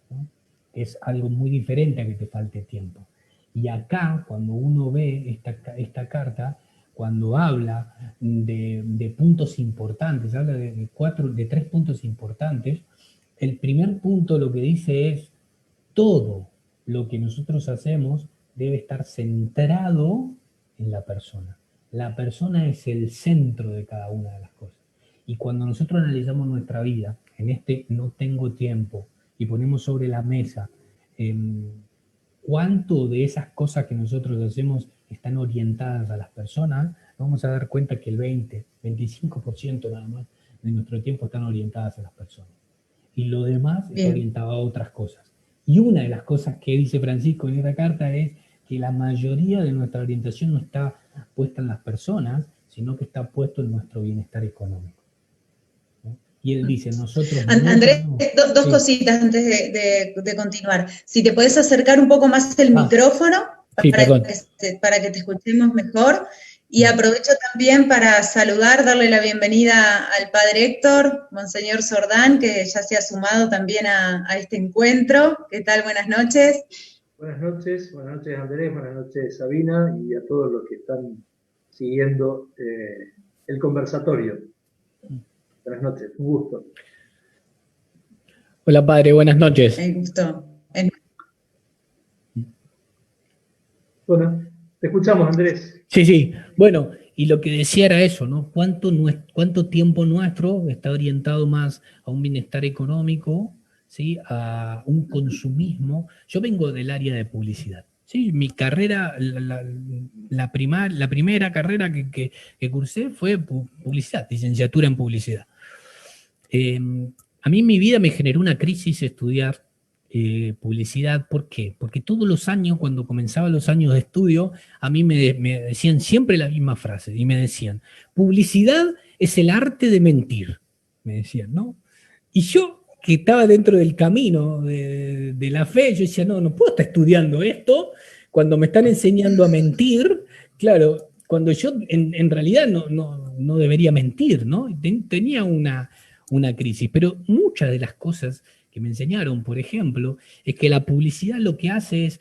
¿no? Es algo muy diferente a que te falte tiempo. Y acá, cuando uno ve esta carta, cuando habla de puntos importantes, habla de tres puntos importantes, el primer punto lo que dice es, todo lo que nosotros hacemos debe estar centrado en la persona. La persona es el centro de cada una de las cosas. Y cuando nosotros analizamos nuestra vida, en este no tengo tiempo, y ponemos sobre la mesa eh, cuánto de esas cosas que nosotros hacemos están orientadas a las personas, vamos a dar cuenta que el 25% nada más de nuestro tiempo están orientadas a las personas. Y lo demás está
Bien.
orientado a otras cosas. Y una de las cosas que dice Francisco en esta carta es que la mayoría de nuestra orientación no está puesta en las personas, sino que está puesto en nuestro bienestar económico, ¿no? Y él dice, nosotros
Andrés,
no.
dos
Sí,
cositas antes de continuar. Si te podés acercar un poco más el micrófono
sí, perdón.
para que te escuchemos mejor. Y aprovecho también para saludar, darle la bienvenida al padre Héctor, Monseñor Sordán, que ya se ha sumado también a este encuentro. ¿Qué tal? Buenas noches.
Buenas noches Andrés, buenas noches Sabina y a todos los que están siguiendo el conversatorio. Buenas noches, un gusto.
Hola, padre, buenas noches.
Me gustó.
Bueno, te escuchamos, Andrés.
Sí. Bueno, y lo que decía era eso, ¿no? ¿Cuánto tiempo nuestro está orientado más a un bienestar económico, ¿sí? A un consumismo? Yo vengo del área de publicidad. Sí, mi carrera, la primera carrera que cursé fue publicidad, licenciatura en publicidad. A mí en mi vida me generó una crisis estudiar publicidad. ¿Por qué? Porque todos los años, cuando comenzaban los años de estudio, a mí me decían siempre la misma frase, y me decían, publicidad es el arte de mentir, me decían, ¿no? Y yo, que estaba dentro del camino de la fe, yo decía, no puedo estar estudiando esto cuando me están enseñando a mentir. Claro, cuando yo en realidad no debería mentir, ¿no? Tenía una crisis, pero muchas de las cosas que me enseñaron, por ejemplo, es que la publicidad lo que hace es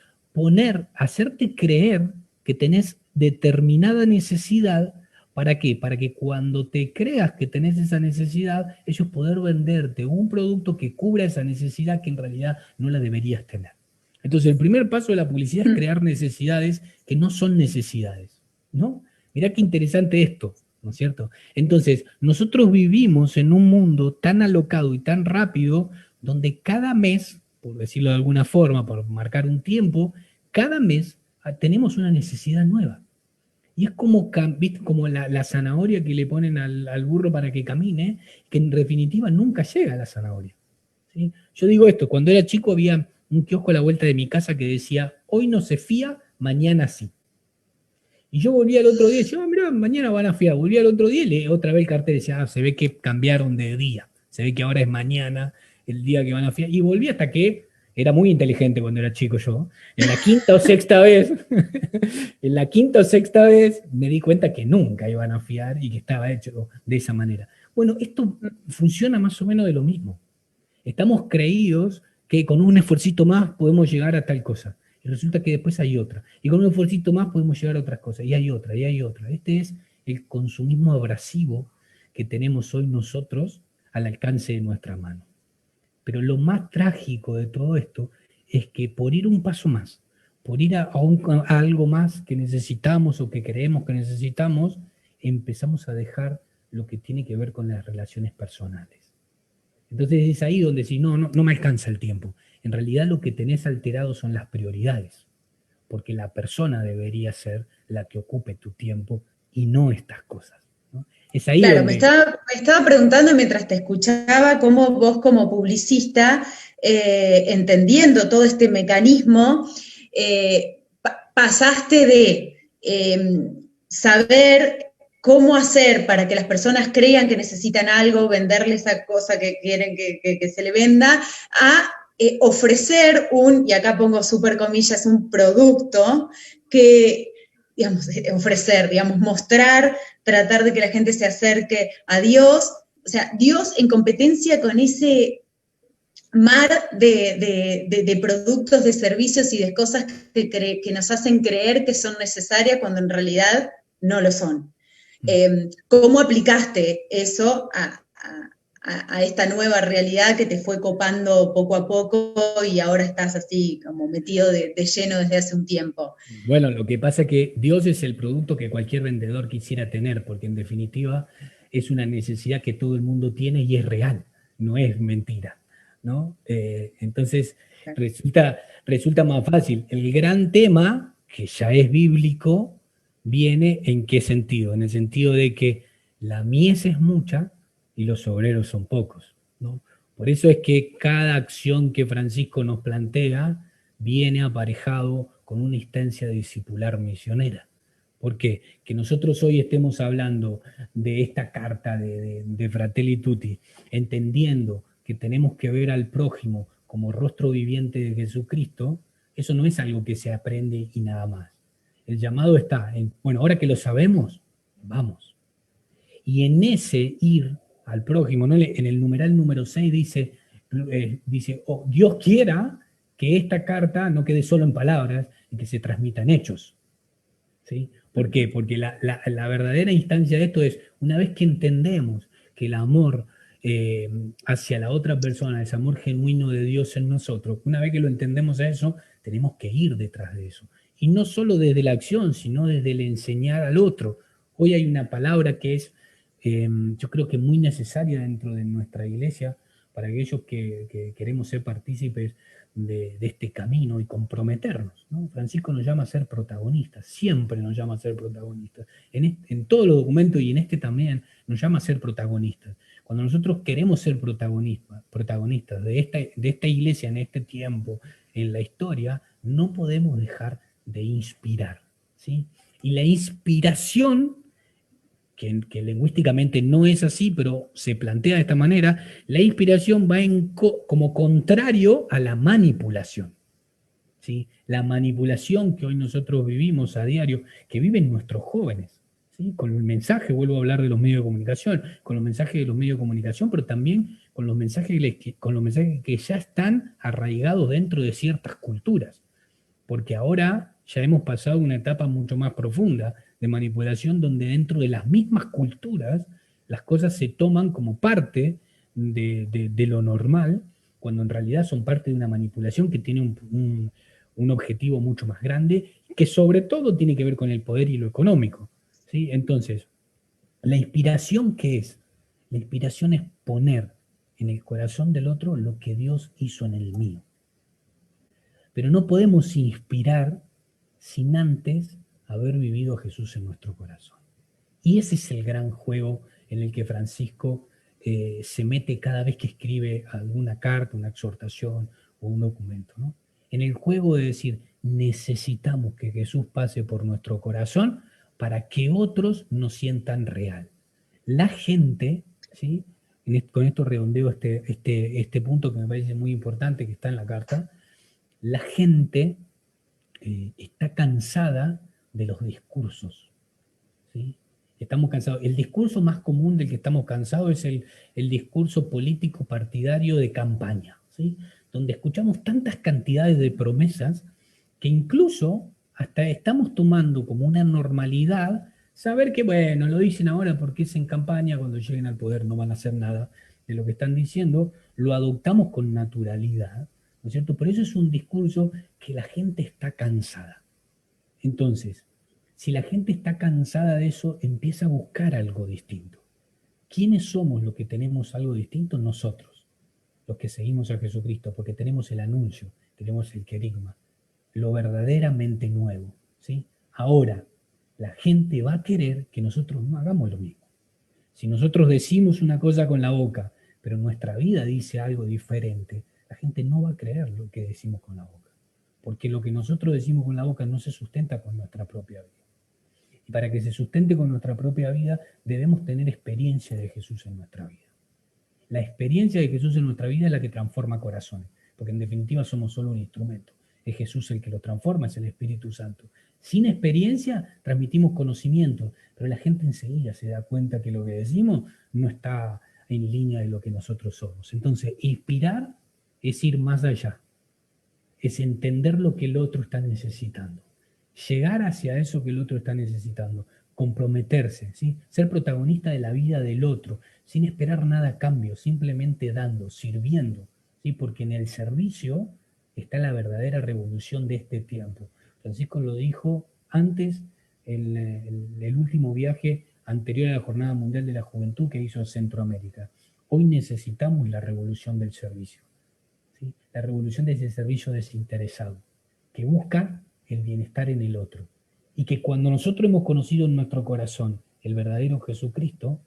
hacerte creer que tenés determinada necesidad. ¿Para qué? Para que cuando te creas que tenés esa necesidad, ellos poder venderte un producto que cubra esa necesidad que en realidad no la deberías tener. Entonces, el primer paso de la publicidad es crear necesidades que no son necesidades, ¿no? Mirá qué interesante esto, ¿no es cierto? Entonces, nosotros vivimos en un mundo tan alocado y tan rápido, donde cada mes, por decirlo de alguna forma, por marcar un tiempo, cada mes tenemos una necesidad nueva. Y es como la zanahoria que le ponen al burro para que camine, que en definitiva nunca llega a la zanahoria, ¿sí? Yo digo esto, cuando era chico había un kiosco a la vuelta de mi casa que decía, hoy no se fía, mañana sí. Y yo volvía al otro día y decía, mira, mañana van a fiar. Volvía al otro día y otra vez el cartel decía, se ve que cambiaron de día. Se ve que ahora es mañana el día que van a fiar. Y volví hasta que era muy inteligente cuando era chico yo. En la quinta o sexta vez, me di cuenta que nunca iban a fiar y que estaba hecho de esa manera. Bueno, esto funciona más o menos de lo mismo. Estamos creídos que con un esfuercito más podemos llegar a tal cosa. Y resulta que después hay otra. Y con un esfuercito más podemos llegar a otras cosas. Y hay otra, y hay otra. Este es el consumismo abrasivo que tenemos hoy nosotros al alcance de nuestra mano. Pero lo más trágico de todo esto es que por ir un paso más, por ir a algo más que necesitamos o que creemos que necesitamos, empezamos a dejar lo que tiene que ver con las relaciones personales. Entonces es ahí donde si no me alcanza el tiempo. En realidad lo que tenés alterado son las prioridades, porque la persona debería ser la que ocupe tu tiempo y no estas cosas, ¿no? Es ahí
Claro,
donde...
me estaba preguntando mientras te escuchaba cómo vos como publicista, entendiendo todo este mecanismo, pasaste de saber cómo hacer para que las personas crean que necesitan algo, venderle esa cosa que quieren que se le venda, a ofrecer y acá pongo súper comillas, un producto que, digamos, ofrecer, digamos, mostrar, tratar de que la gente se acerque a Dios, o sea, Dios en competencia con ese mar de productos, de servicios y de cosas que nos hacen creer que son necesarias cuando en realidad no lo son. ¿Cómo aplicaste eso a esta nueva realidad que te fue copando poco a poco y ahora estás así como metido de lleno desde hace un tiempo?
Bueno, lo que pasa es que Dios es el producto que cualquier vendedor quisiera tener, porque en definitiva es una necesidad que todo el mundo tiene y es real, no es mentira, ¿no? Entonces resulta más fácil. El gran tema, que ya es bíblico, viene ¿en qué sentido? En el sentido de que la mies es mucha y los obreros son pocos, ¿no? Por eso es que cada acción que Francisco nos plantea viene aparejado con una instancia de discipular misionera, ¿Por qué? Que nosotros hoy estemos hablando de esta carta de Fratelli Tutti, entendiendo que tenemos que ver al prójimo como rostro viviente de Jesucristo, eso no es algo que se aprende y nada más. El llamado está en, bueno, ahora que lo sabemos, vamos. Y en ese ir al prójimo, ¿no? En el numeral número 6 dice oh, Dios quiera que esta carta no quede solo en palabras y que se transmita en hechos. ¿Sí? ¿Por qué? Porque la verdadera instancia de esto es, una vez que entendemos que el amor hacia la otra persona, ese amor genuino de Dios en nosotros, una vez que lo entendemos a eso, tenemos que ir detrás de eso. Y no solo desde la acción, sino desde el enseñar al otro. Hoy hay una palabra que es, yo creo que muy necesaria dentro de nuestra iglesia, para aquellos que queremos ser partícipes de este camino y comprometernos, ¿no? Francisco nos llama a ser protagonistas, siempre nos llama a ser protagonistas. En todos los documentos y en este también nos llama a ser protagonistas. Cuando nosotros queremos ser protagonistas de esta iglesia en este tiempo, en la historia, no podemos dejar de inspirar, ¿sí? Y la inspiración, que lingüísticamente no es así, pero se plantea de esta manera, la inspiración va como contrario a la manipulación. ¿Sí? La manipulación que hoy nosotros vivimos a diario, que viven nuestros jóvenes, ¿sí? Con el mensaje, vuelvo a hablar de los medios de comunicación, con los mensajes de los medios de comunicación, pero también con los mensajes que ya están arraigados dentro de ciertas culturas. Porque ahora ya hemos pasado una etapa mucho más profunda de manipulación donde dentro de las mismas culturas las cosas se toman como parte de lo normal, cuando en realidad son parte de una manipulación que tiene un objetivo mucho más grande, que sobre todo tiene que ver con el poder y lo económico, ¿sí? Entonces, ¿la inspiración qué es? La inspiración es poner en el corazón del otro lo que Dios hizo en el mío. Pero no podemos inspirar sin antes haber vivido a Jesús en nuestro corazón. Y ese es el gran juego en el que Francisco se mete cada vez que escribe alguna carta, una exhortación o un documento, ¿no? En el juego de decir, necesitamos que Jesús pase por nuestro corazón para que otros nos sientan real. La gente, ¿sí? Con esto redondeo este punto que me parece muy importante que está en la carta. La gente está cansada de los discursos, ¿sí? Estamos cansados. El discurso más común del que estamos cansados es el discurso político partidario de campaña, ¿sí? Donde escuchamos tantas cantidades de promesas que incluso hasta estamos tomando como una normalidad saber que, bueno, lo dicen ahora porque es en campaña, cuando lleguen al poder no van a hacer nada de lo que están diciendo, lo adoptamos con naturalidad, ¿no es cierto? Por eso es un discurso que la gente está cansada. Entonces, si la gente está cansada de eso, empieza a buscar algo distinto. ¿Quiénes somos los que tenemos algo distinto? Nosotros, los que seguimos a Jesucristo, porque tenemos el anuncio, tenemos el querigma, lo verdaderamente nuevo, ¿sí? Ahora, la gente va a querer que nosotros no hagamos lo mismo. Si nosotros decimos una cosa con la boca, pero nuestra vida dice algo diferente, la gente no va a creer lo que decimos con la boca. Porque lo que nosotros decimos con la boca no se sustenta con nuestra propia vida. Y para que se sustente con nuestra propia vida, debemos tener experiencia de Jesús en nuestra vida. La experiencia de Jesús en nuestra vida es la que transforma corazones, porque en definitiva somos solo un instrumento. Es Jesús el que lo transforma, es el Espíritu Santo. Sin experiencia transmitimos conocimiento, pero la gente enseguida se da cuenta que lo que decimos no está en línea de lo que nosotros somos. Entonces, inspirar es ir más allá, es entender lo que el otro está necesitando, llegar hacia eso que el otro está necesitando, comprometerse, ¿sí? Ser protagonista de la vida del otro, sin esperar nada a cambio, simplemente dando, sirviendo, ¿sí? Porque en el servicio está la verdadera revolución de este tiempo. Francisco lo dijo antes, en el último viaje anterior a la Jornada Mundial de la Juventud que hizo en Centroamérica. Hoy necesitamos la revolución del servicio, ¿sí? La revolución de ese servicio desinteresado, que busca el bienestar en el otro. Y que cuando nosotros hemos conocido en nuestro corazón el verdadero Jesucristo,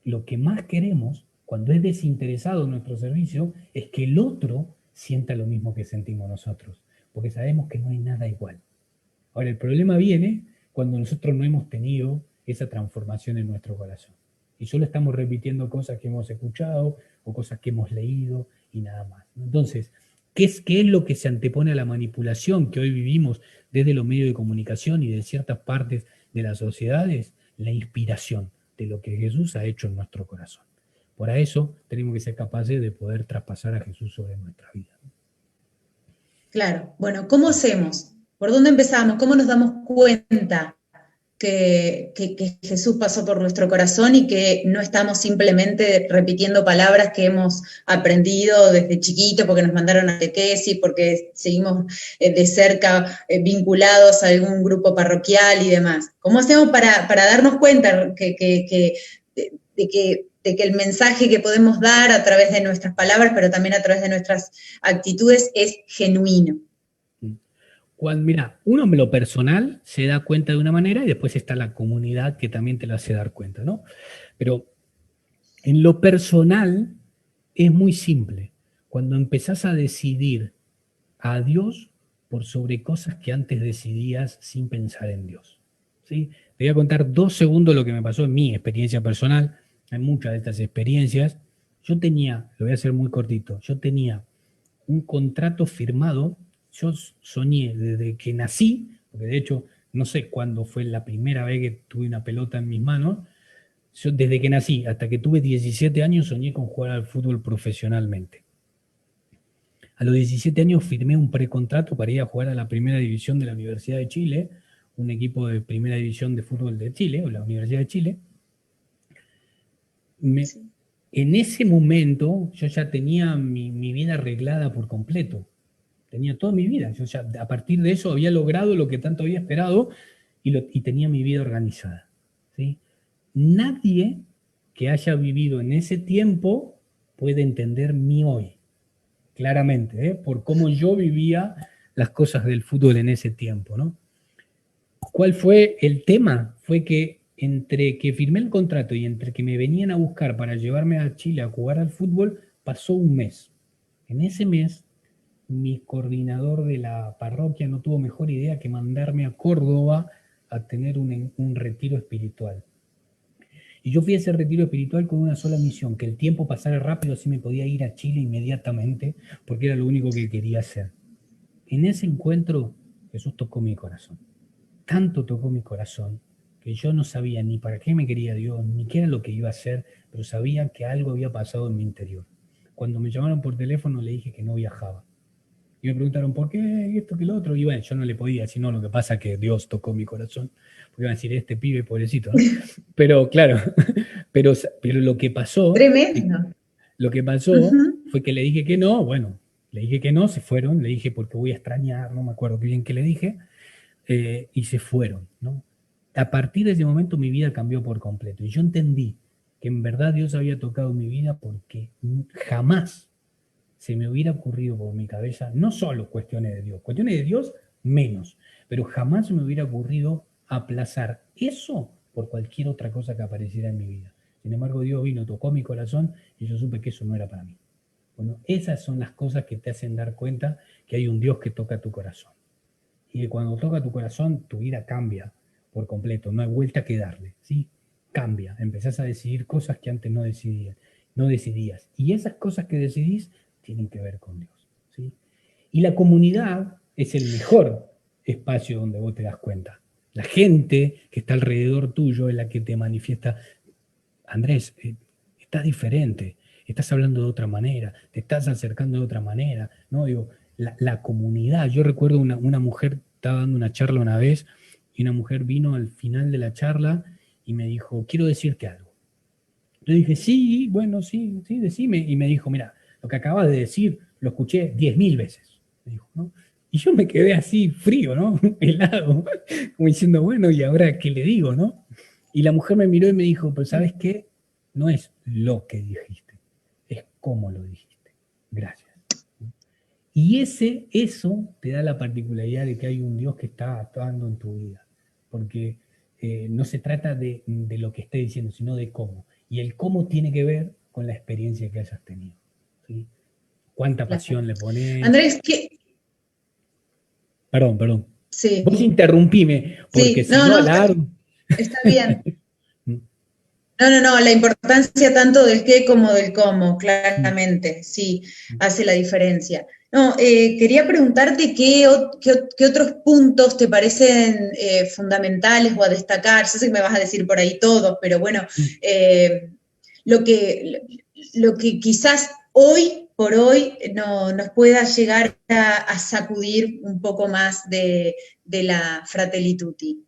lo que más queremos, cuando es desinteresado en nuestro servicio, es que el otro sienta lo mismo que sentimos nosotros, porque sabemos que no hay nada igual. Ahora, el problema viene cuando nosotros no hemos tenido esa transformación en nuestro corazón. Y solo estamos repitiendo cosas que hemos escuchado o cosas que hemos leído y nada más. Entonces, ¿qué es lo que se antepone a la manipulación que hoy vivimos desde los medios de comunicación y de ciertas partes de las sociedades? La inspiración de lo que Jesús ha hecho en nuestro corazón. Por eso tenemos que ser capaces de poder traspasar a Jesús sobre nuestra vida.
Claro. Bueno, ¿cómo hacemos? ¿Por dónde empezamos? ¿Cómo nos damos cuenta que Jesús pasó por nuestro corazón y que no estamos simplemente repitiendo palabras que hemos aprendido desde chiquito porque nos mandaron a catequesis, porque seguimos de cerca vinculados a algún grupo parroquial y demás? ¿Cómo hacemos para darnos cuenta de que el mensaje que podemos dar a través de nuestras palabras, pero también a través de nuestras actitudes, es genuino?
Mira, uno en lo personal se da cuenta de una manera y después está la comunidad que también te lo hace dar cuenta, ¿no? Pero en lo personal es muy simple. Cuando empezás a decidir a Dios por sobre cosas que antes decidías sin pensar en Dios, ¿sí? Te voy a contar 2 segundos lo que me pasó en mi experiencia personal. Hay muchas de estas experiencias. Yo tenía, lo voy a hacer muy cortito, yo tenía un contrato firmado. Yo soñé desde que nací, porque de hecho no sé cuándo fue la primera vez que tuve una pelota en mis manos. Yo desde que nací hasta que tuve 17 años soñé con jugar al fútbol profesionalmente. A los 17 años firmé un precontrato para ir a jugar a la primera división de la Universidad de Chile, un equipo de primera división de fútbol de Chile, o la Universidad de Chile. En ese momento yo ya tenía mi vida arreglada por completo. Tenía toda mi vida. Yo ya a partir de eso había logrado lo que tanto había esperado y tenía mi vida organizada, ¿sí? Nadie que haya vivido en ese tiempo puede entender mi hoy, claramente, por cómo yo vivía las cosas del fútbol en ese tiempo, ¿no? ¿Cuál fue el tema? Fue que entre que firmé el contrato y entre que me venían a buscar para llevarme a Chile a jugar al fútbol, pasó un mes. En ese mes, mi coordinador de la parroquia no tuvo mejor idea que mandarme a Córdoba a tener un retiro espiritual. Y yo fui a ese retiro espiritual con una sola misión, que el tiempo pasara rápido, así me podía ir a Chile inmediatamente, porque era lo único que quería hacer. En ese encuentro, Jesús tocó mi corazón. Tanto tocó mi corazón, que yo no sabía ni para qué me quería Dios, ni qué era lo que iba a hacer, pero sabía que algo había pasado en mi interior. Cuando me llamaron por teléfono le dije que no viajaba. Y me preguntaron, ¿por qué esto que lo otro? Y bueno, yo no le podía decir, no, lo que pasa es que Dios tocó mi corazón. Porque iban a decir, este pibe, pobrecito, ¿no? Pero claro, pero lo que pasó...
Tremendo.
Lo que pasó fue que le dije que no, bueno, le dije que no, se fueron, le dije porque voy a extrañar, no me acuerdo qué bien que le dije, y se fueron, ¿no? A partir de ese momento mi vida cambió por completo. Y yo entendí que en verdad Dios había tocado mi vida porque jamás se me hubiera ocurrido por mi cabeza, no solo cuestiones de Dios menos, pero jamás se me hubiera ocurrido aplazar eso por cualquier otra cosa que apareciera en mi vida. Sin embargo, Dios vino, tocó mi corazón y yo supe que eso no era para mí. Bueno, esas son las cosas que te hacen dar cuenta que hay un Dios que toca tu corazón. Y que cuando toca tu corazón, tu vida cambia por completo, no hay vuelta que darle, ¿sí? Cambia, empezás a decidir cosas que antes no decidías. Y esas cosas que decidís tienen que ver con Dios, ¿sí? Y la comunidad es el mejor espacio donde vos te das cuenta. La gente que está alrededor tuyo es la que te manifiesta, Andrés, estás diferente, estás hablando de otra manera, te estás acercando de otra manera, ¿no? Digo, la comunidad. Yo recuerdo una mujer, estaba dando una charla una vez, y una mujer vino al final de la charla y me dijo, quiero decirte algo. Yo dije, sí, bueno, sí, decime. Y me dijo, mira, lo que acabas de decir lo escuché 10.000 veces. Me dijo, ¿no? Y yo me quedé así frío, ¿no? Helado, como diciendo, bueno, ¿y ahora qué le digo, no? Y la mujer me miró y me dijo, pero ¿sabes qué? No es lo que dijiste, es cómo lo dijiste. Gracias. Y eso te da la particularidad de que hay un Dios que está actuando en tu vida. Porque no se trata de lo que esté diciendo, sino de cómo. Y el cómo tiene que ver con la experiencia que hayas tenido, ¿sí? ¿Cuánta pasión le pones?
Andrés, ¿qué?
Perdón. Vos
Sí,
interrumpime, porque
sí,
si
no,
no,
no,
alargo.
está bien. No, la importancia tanto del qué como del cómo, claramente, sí, hace la diferencia. No, quería preguntarte qué otros puntos te parecen fundamentales o a destacar. Yo sé que me vas a decir por ahí todos, pero bueno, eh, lo que, lo que quizás hoy por hoy nos pueda llegar a sacudir un poco más de la Fratelli Tutti.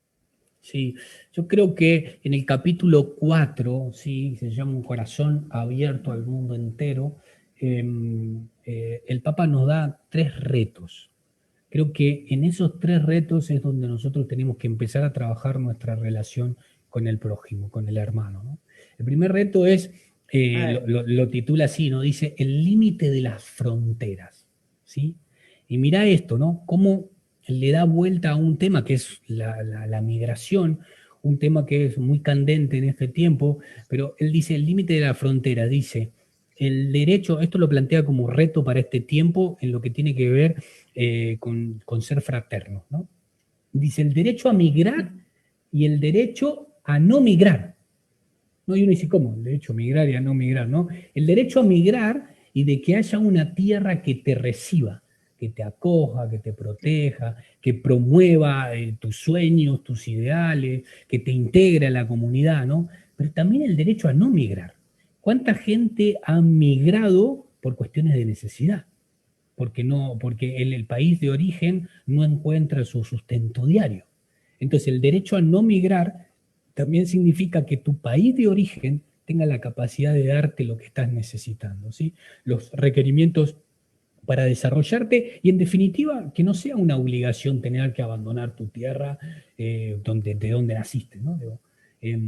Sí, yo creo que en el capítulo 4, sí, se llama Un corazón abierto al mundo entero, el Papa nos da 3 retos. Creo que en esos 3 retos es donde nosotros tenemos que empezar a trabajar nuestra relación con el prójimo, con el hermano, ¿no? El primer reto es,
A ver.
lo titula así, ¿no? Dice, el límite de las fronteras, ¿sí? Y mira esto, ¿no? Cómo le da vuelta a un tema que es la migración, un tema que es muy candente en este tiempo, pero él dice, el límite de la frontera, dice, el derecho, esto lo plantea como reto para este tiempo en lo que tiene que ver con ser fraterno, ¿no? Dice el derecho a migrar y el derecho a no migrar. No, y uno dice, ¿cómo? El derecho a migrar y a no migrar, ¿no? El derecho a migrar y de que haya una tierra que te reciba, que te acoja, que te proteja, que promueva tus sueños, tus ideales, que te integre a la comunidad, ¿no? Pero también el derecho a no migrar. ¿Cuánta gente ha migrado por cuestiones de necesidad? Porque el país de origen no encuentra su sustento diario. Entonces, el derecho a no migrar también significa que tu país de origen tenga la capacidad de darte lo que estás necesitando, ¿sí? Los requerimientos para desarrollarte y en definitiva que no sea una obligación tener que abandonar tu tierra de donde naciste, ¿no? Eh,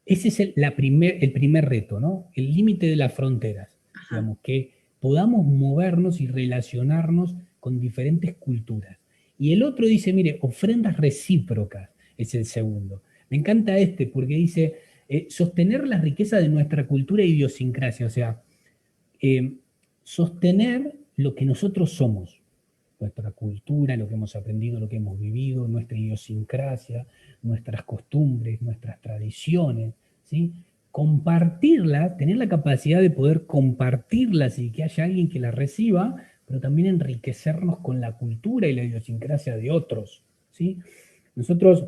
ese es el primer reto, ¿no? El límite de las fronteras,
Ajá.
digamos, que podamos movernos y relacionarnos con diferentes culturas. Y el otro dice, mire, ofrendas recíprocas es el segundo. Me encanta este porque dice, sostener la riqueza de nuestra cultura e idiosincrasia, o sea, eh, sostener lo que nosotros somos, nuestra cultura, lo que hemos aprendido, lo que hemos vivido, nuestra idiosincrasia, nuestras costumbres, nuestras tradiciones, ¿sí? Compartirlas, tener la capacidad de poder compartirlas y que haya alguien que las reciba, pero también enriquecernos con la cultura y la idiosincrasia de otros, ¿sí? Nosotros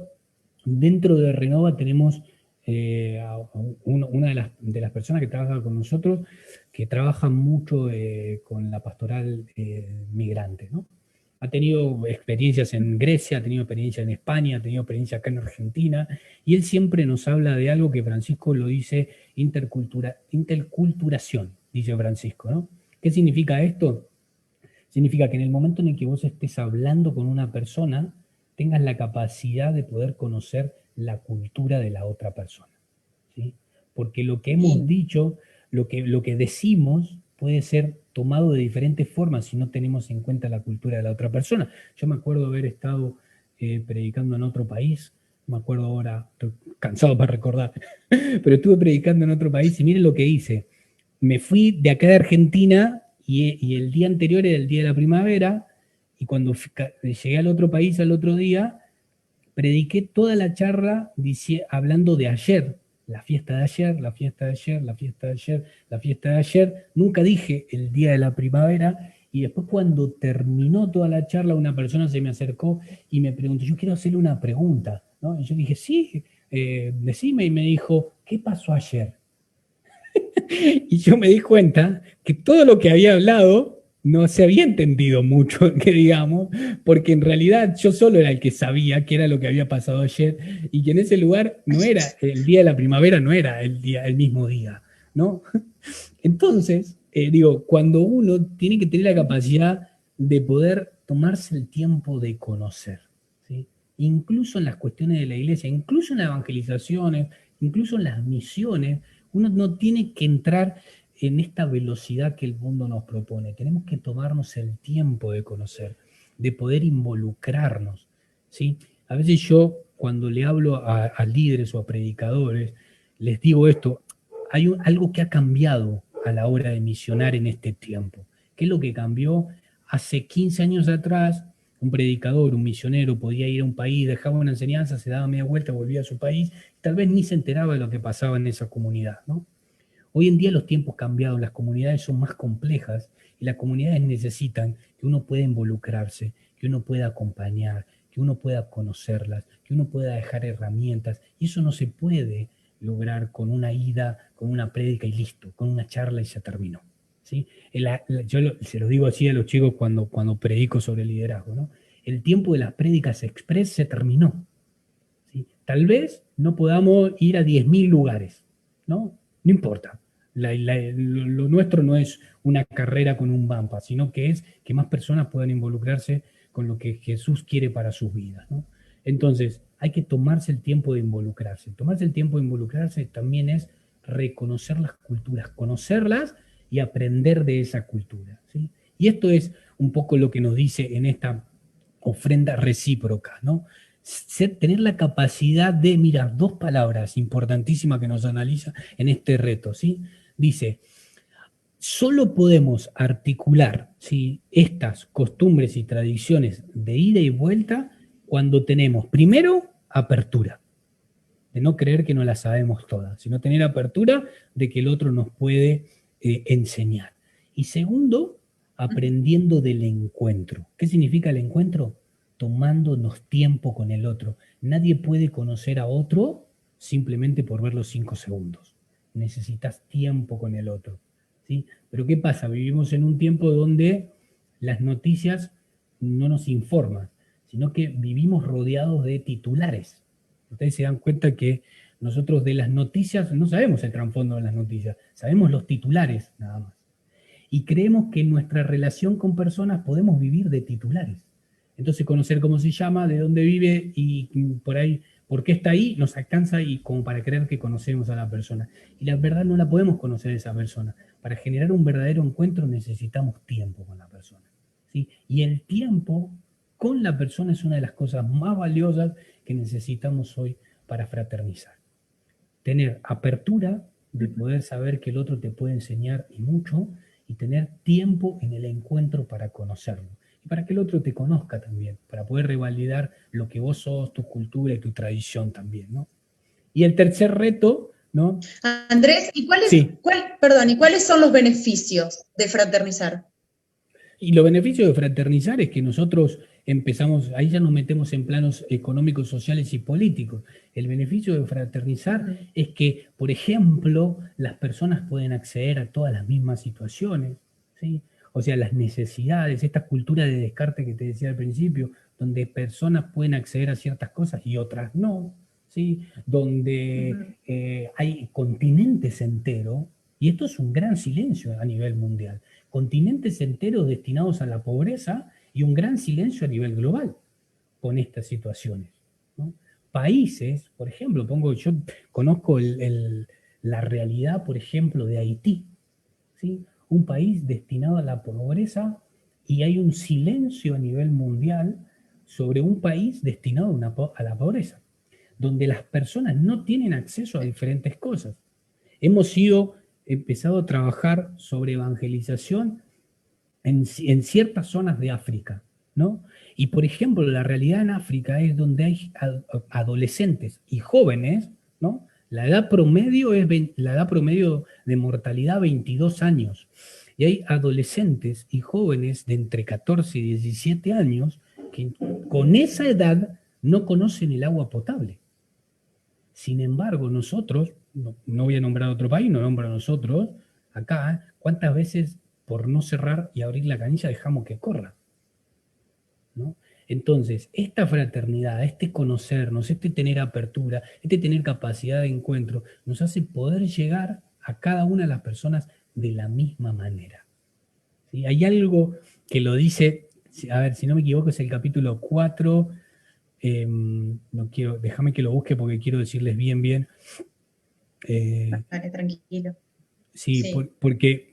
dentro de Renova tenemos una de las personas que trabaja con nosotros, que trabaja mucho con la pastoral migrante, ¿no? Ha tenido experiencias en Grecia, ha tenido experiencia en España, ha tenido experiencia acá en Argentina, y él siempre nos habla de algo que Francisco lo dice, interculturación, dice Francisco, ¿no? ¿Qué significa esto? Significa que en el momento en el que vos estés hablando con una persona, tengas la capacidad de poder conocer la cultura de la otra persona, ¿sí? Porque lo que hemos
Lindo.
dicho, lo que decimos, puede ser tomado de diferentes formas si no tenemos en cuenta la cultura de la otra persona. Yo me acuerdo haber estado predicando en otro país, me acuerdo ahora, estoy cansado para recordar, pero estuve predicando en otro país y miren lo que hice. Me fui de acá de Argentina y el día anterior era el día de la primavera, y cuando llegué al otro país al otro día, prediqué toda la charla hablando de ayer, la fiesta de ayer, la fiesta de ayer, la fiesta de ayer, la fiesta de ayer. Nunca dije el día de la primavera. Y después cuando terminó toda la charla, una persona se me acercó y me preguntó, yo quiero hacerle una pregunta, ¿no? Y yo dije, sí, decime. Y me dijo, ¿qué pasó ayer? Y yo me di cuenta que todo lo que había hablado no se había entendido mucho, que digamos, porque en realidad yo solo era el que sabía qué era lo que había pasado ayer y que en ese lugar no era el día de la primavera, no era el mismo día, ¿no? Entonces, digo, cuando uno tiene que tener la capacidad de poder tomarse el tiempo de conocer, ¿sí? Incluso en las cuestiones de la iglesia, incluso en las evangelizaciones, incluso en las misiones, uno no tiene que entrar en esta velocidad que el mundo nos propone. Tenemos que tomarnos el tiempo de conocer, de poder involucrarnos, ¿sí? A veces yo, cuando le hablo a líderes o a predicadores, les digo esto, hay algo que ha cambiado a la hora de misionar en este tiempo. ¿Qué es lo que cambió? Hace 15 años atrás, un predicador, un misionero podía ir a un país, dejaba una enseñanza, se daba media vuelta, volvía a su país, tal vez ni se enteraba de lo que pasaba en esa comunidad, ¿no? Hoy en día los tiempos cambiaron, las comunidades son más complejas y las comunidades necesitan que uno pueda involucrarse, que uno pueda acompañar, que uno pueda conocerlas, que uno pueda dejar herramientas. Y eso no se puede lograr con una ida, con una prédica y listo, con una charla y se terminó. ¿Sí? Se lo digo así a los chicos cuando predico sobre liderazgo, ¿no? El tiempo de las prédicas express se terminó. ¿Sí? Tal vez no podamos ir a 10.000 lugares, ¿no? No importa. Lo nuestro no es una carrera con un bumper, sino que es que más personas puedan involucrarse con lo que Jesús quiere para sus vidas, ¿no? Entonces, hay que tomarse el tiempo de involucrarse. Tomarse el tiempo de involucrarse también es reconocer las culturas, conocerlas y aprender de esa cultura, ¿sí? Y esto es un poco lo que nos dice en esta ofrenda recíproca, ¿no? Tener la capacidad de, mira, dos palabras importantísimas que nos analiza en este reto, ¿sí? Dice, solo podemos articular, ¿sí?, estas costumbres y tradiciones de ida y vuelta cuando tenemos, primero, apertura, de no creer que no las sabemos todas, sino tener apertura de que el otro nos puede enseñar. Y segundo, aprendiendo del encuentro. ¿Qué significa el encuentro? Tomándonos tiempo con el otro. Nadie puede conocer a otro simplemente por verlo 5 segundos. Necesitas tiempo con el otro, ¿sí? Pero ¿qué pasa? Vivimos en un tiempo donde las noticias no nos informan, sino que vivimos rodeados de titulares. Ustedes se dan cuenta que nosotros de las noticias no sabemos el trasfondo de las noticias, sabemos los titulares nada más. Y creemos que en nuestra relación con personas podemos vivir de titulares. Entonces conocer cómo se llama, de dónde vive y por ahí, por qué está ahí, nos alcanza y como para creer que conocemos a la persona. Y la verdad no la podemos conocer a esa persona. Para generar un verdadero encuentro necesitamos tiempo con la persona, ¿sí? Y el tiempo con la persona es una de las cosas más valiosas que necesitamos hoy para fraternizar. Tener apertura de poder saber que el otro te puede enseñar y mucho, y tener tiempo en el encuentro para conocerlo. Y para que el otro te conozca también, para poder revalidar lo que vos sos, tu cultura y tu tradición también, ¿no? Y el tercer reto, ¿no?
Andrés, ¿y cuáles son los beneficios de fraternizar?
Y los beneficios de fraternizar es que nosotros empezamos, ahí ya nos metemos en planos económicos, sociales y políticos. El beneficio de fraternizar es que, por ejemplo, las personas pueden acceder a todas las mismas situaciones, ¿sí? O sea, las necesidades, esta cultura de descarte que te decía al principio, donde personas pueden acceder a ciertas cosas y otras no, ¿sí? Donde hay continentes enteros, y esto es un gran silencio a nivel mundial, continentes enteros destinados a la pobreza y un gran silencio a nivel global con estas situaciones, ¿no? Países, por ejemplo, yo conozco la realidad, por ejemplo, de Haití, ¿sí? Un país destinado a la pobreza y hay un silencio a nivel mundial sobre un país destinado a la pobreza, donde las personas no tienen acceso a diferentes cosas. Hemos empezado a trabajar sobre evangelización en ciertas zonas de África, ¿no? Y por ejemplo, la realidad en África es donde hay adolescentes y jóvenes, ¿no? La edad promedio de mortalidad 22 años. Y hay adolescentes y jóvenes de entre 14 y 17 años que con esa edad no conocen el agua potable. Sin embargo, nosotros, no voy a nombrar otro país, no nombro a nosotros, acá, ¿cuántas veces por no cerrar y abrir la canilla dejamos que corra? ¿No? Entonces, esta fraternidad, este conocernos, este tener apertura, este tener capacidad de encuentro, nos hace poder llegar a cada una de las personas de la misma manera, ¿sí? Hay algo que lo dice, a ver, si no me equivoco, es el capítulo 4, déjame que lo busque porque quiero decirles bien.
Vale, tranquilo.
Sí, porque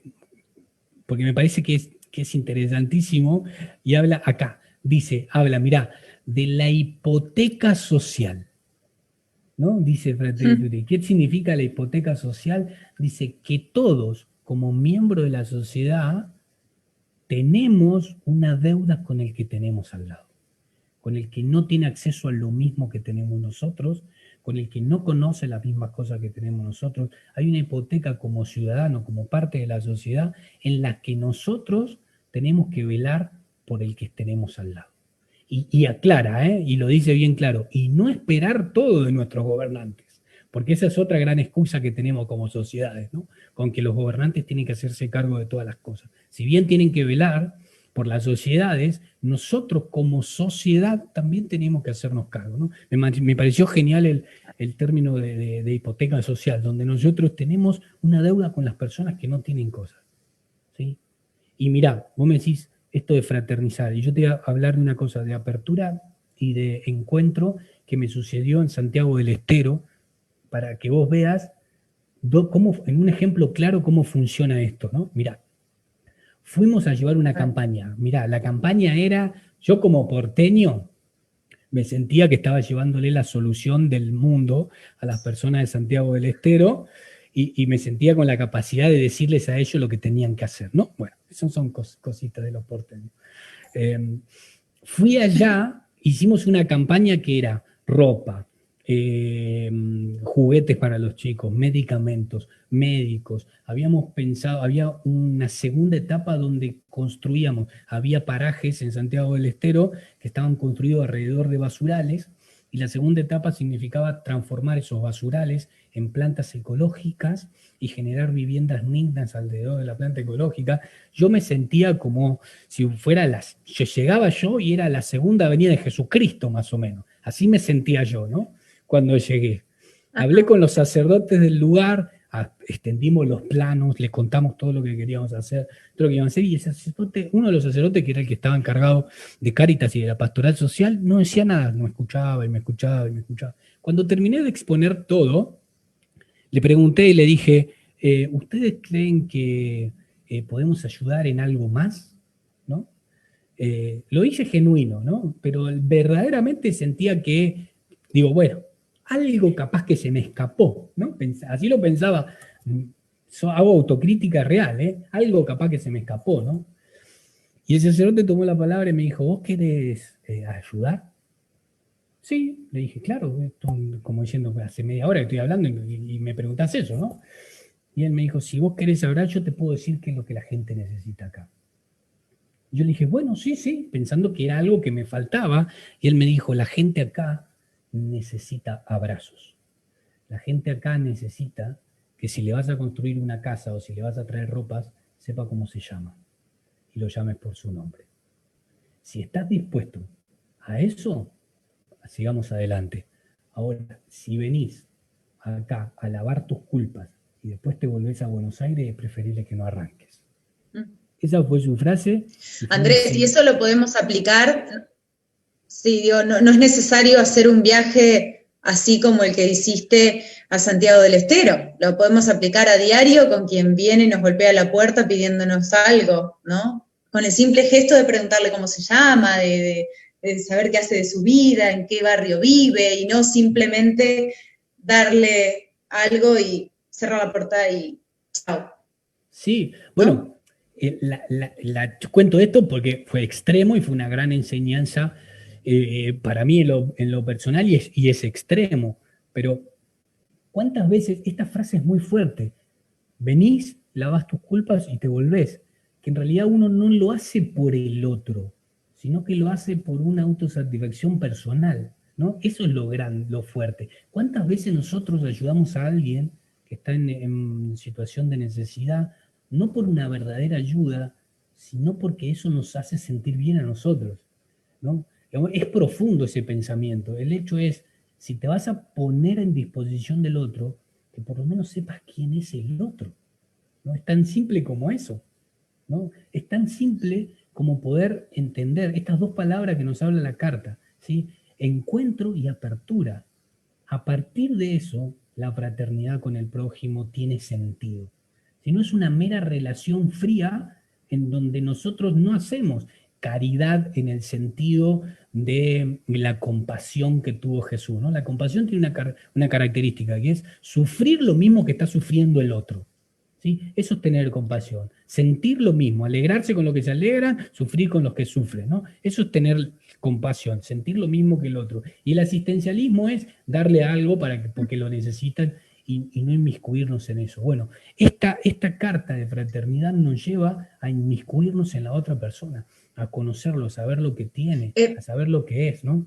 me parece que es interesantísimo y habla acá, mirá, de la hipoteca social, ¿no? Dice Fratelli, ¿qué significa la hipoteca social? Dice que todos, como miembros de la sociedad, tenemos una deuda con el que tenemos al lado. con el que no tiene acceso a lo mismo que tenemos nosotros, con el que no conoce las mismas cosas que tenemos nosotros. Hay una hipoteca como ciudadano, como parte de la sociedad, en la que nosotros tenemos que velar por el que tenemos al lado. Y aclara, y lo dice bien claro, y no esperar todo de nuestros gobernantes, porque esa es otra gran excusa que tenemos como sociedades, ¿no? Con que los gobernantes tienen que hacerse cargo de todas las cosas. Si bien tienen que velar por las sociedades, nosotros como sociedad también tenemos que hacernos cargo, ¿no? Me pareció genial el término de hipoteca social, donde nosotros tenemos una deuda con las personas que no tienen cosas, ¿sí? Y mirá, vos me decís esto de fraternizar, y yo te voy a hablar de una cosa, de apertura y de encuentro que me sucedió en Santiago del Estero, para que vos veas cómo, en un ejemplo claro cómo funciona esto, ¿no? Mirá, fuimos a llevar una campaña. Mirá, la campaña era, yo como porteño, me sentía que estaba llevándole la solución del mundo a las personas de Santiago del Estero y me sentía con la capacidad de decirles a ellos lo que tenían que hacer, ¿no? Bueno, esas son cositas de los porteños. Fui allá, hicimos una campaña que era ropa, juguetes para los chicos, medicamentos, médicos. Habíamos pensado, había una segunda etapa donde construíamos, había parajes en Santiago del Estero que estaban construidos alrededor de basurales, y la segunda etapa significaba transformar esos basurales en plantas ecológicas y generar viviendas dignas alrededor de la planta ecológica. Yo me sentía como si fuera llegaba yo y era la segunda venida de Jesucristo, más o menos. Así me sentía yo, ¿no? Cuando llegué. Hablé con los sacerdotes del lugar, extendimos los planos, les contamos todo lo que queríamos hacer, todo lo que íbamos a hacer, y el sacerdote, uno de los sacerdotes, que era el que estaba encargado de Cáritas y de la pastoral social, no decía nada, no me escuchaba y me escuchaba y me escuchaba. Cuando terminé de exponer todo, le pregunté y le dije, ¿ustedes creen que podemos ayudar en algo más? ¿No? Lo hice genuino, ¿no? Pero verdaderamente sentía que, digo, bueno, algo capaz que se me escapó, ¿no? Así lo pensaba, hago autocrítica real, algo capaz que se me escapó, ¿no? Y el sacerdote tomó la palabra y me dijo, ¿vos querés ayudar? Sí, le dije, claro, como diciendo, hace media hora que estoy hablando y me preguntás eso, ¿no? Y él me dijo, si vos querés hablar, yo te puedo decir qué es lo que la gente necesita acá. Yo le dije, bueno, sí, pensando que era algo que me faltaba, y él me dijo, la gente acá necesita abrazos. La gente acá necesita que si le vas a construir una casa o si le vas a traer ropas, sepa cómo se llama y lo llames por su nombre. Si estás dispuesto a eso, sigamos adelante. Ahora, si venís acá a lavar tus culpas y después te volvés a Buenos Aires, es preferible que no arranques. Esa fue su frase.
Andrés, ¿y eso lo podemos aplicar? Sí, digo, no es necesario hacer un viaje así como el que hiciste a Santiago del Estero. Lo podemos aplicar a diario con quien viene y nos golpea la puerta pidiéndonos algo, ¿no? Con el simple gesto de preguntarle cómo se llama, de saber qué hace de su vida, en qué barrio vive, y no simplemente darle algo y cerrar la puerta y chao.
Sí, bueno, ¿no? Cuento esto porque fue extremo y fue una gran enseñanza para mí en lo personal y es extremo. Pero ¿cuántas veces esta frase es muy fuerte? Venís, lavas tus culpas y te volvés. Que en realidad uno no lo hace por el otro, sino que lo hace por una autosatisfacción personal, ¿no? Eso es lo fuerte. ¿Cuántas veces nosotros ayudamos a alguien que está en situación de necesidad, no por una verdadera ayuda, sino porque eso nos hace sentir bien a nosotros, ¿no? Es profundo ese pensamiento. El hecho es, si te vas a poner en disposición del otro, que por lo menos sepas quién es el otro, ¿no? Es tan simple como eso, ¿no? Es tan simple como poder entender estas dos palabras que nos habla la carta, ¿sí? Encuentro y apertura. A partir de eso, la fraternidad con el prójimo tiene sentido. Si no es una mera relación fría en donde nosotros no hacemos caridad en el sentido de la compasión que tuvo Jesús, ¿no? La compasión tiene una característica, que es sufrir lo mismo que está sufriendo el otro, ¿sí? Eso es tener compasión. Sentir lo mismo, alegrarse con lo que se alegran, sufrir con los que sufren, ¿no? Eso es tener compasión, sentir lo mismo que el otro. Y el asistencialismo es darle algo porque lo necesitan y no inmiscuirnos en eso. Bueno, esta carta de fraternidad nos lleva a inmiscuirnos en la otra persona, a conocerlo, a saber lo que tiene, a saber lo que es, ¿no?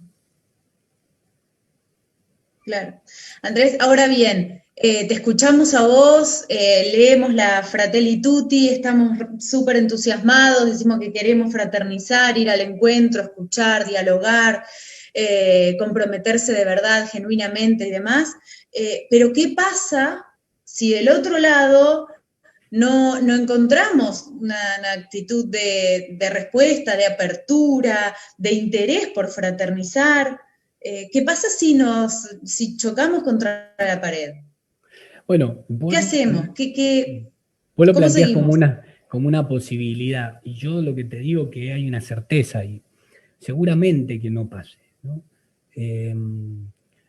Claro. Andrés, ahora bien, te escuchamos a vos, leemos la Fratelli Tutti, estamos súper entusiasmados, decimos que queremos fraternizar, ir al encuentro, escuchar, dialogar, comprometerse de verdad, genuinamente y demás. Pero ¿qué pasa si del otro lado no encontramos una actitud de respuesta, de apertura, de interés por fraternizar? ¿Qué pasa si chocamos contra la pared?
Bueno,
¿Qué hacemos?
Vos lo
¿Cómo
planteás
seguimos?
como una posibilidad, y yo lo que te digo que hay una certeza ahí, seguramente que no pase, ¿no?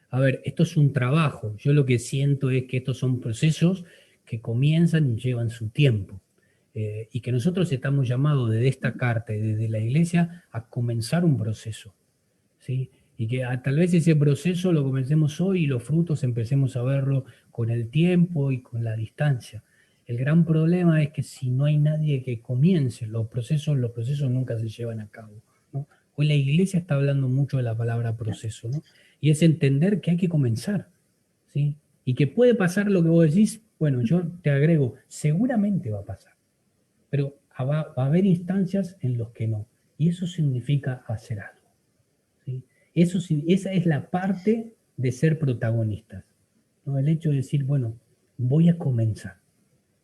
A ver, esto es un trabajo, yo lo que siento es que estos son procesos que comienzan y llevan su tiempo, y que nosotros estamos llamados desde esta carta y desde la iglesia a comenzar un proceso, ¿sí? Y que tal vez ese proceso lo comencemos hoy y los frutos empecemos a verlo con el tiempo y con la distancia. El gran problema es que si no hay nadie que comience, los procesos nunca se llevan a cabo, ¿no? Hoy la iglesia está hablando mucho de la palabra proceso, ¿no? Y es entender que hay que comenzar, ¿sí? Y que puede pasar lo que vos decís, bueno, yo te agrego, seguramente va a pasar, pero va a haber instancias en los que no. Y eso significa hacer algo, ¿sí? Esa es la parte de ser protagonistas, ¿no? El hecho de decir, bueno, voy a comenzar,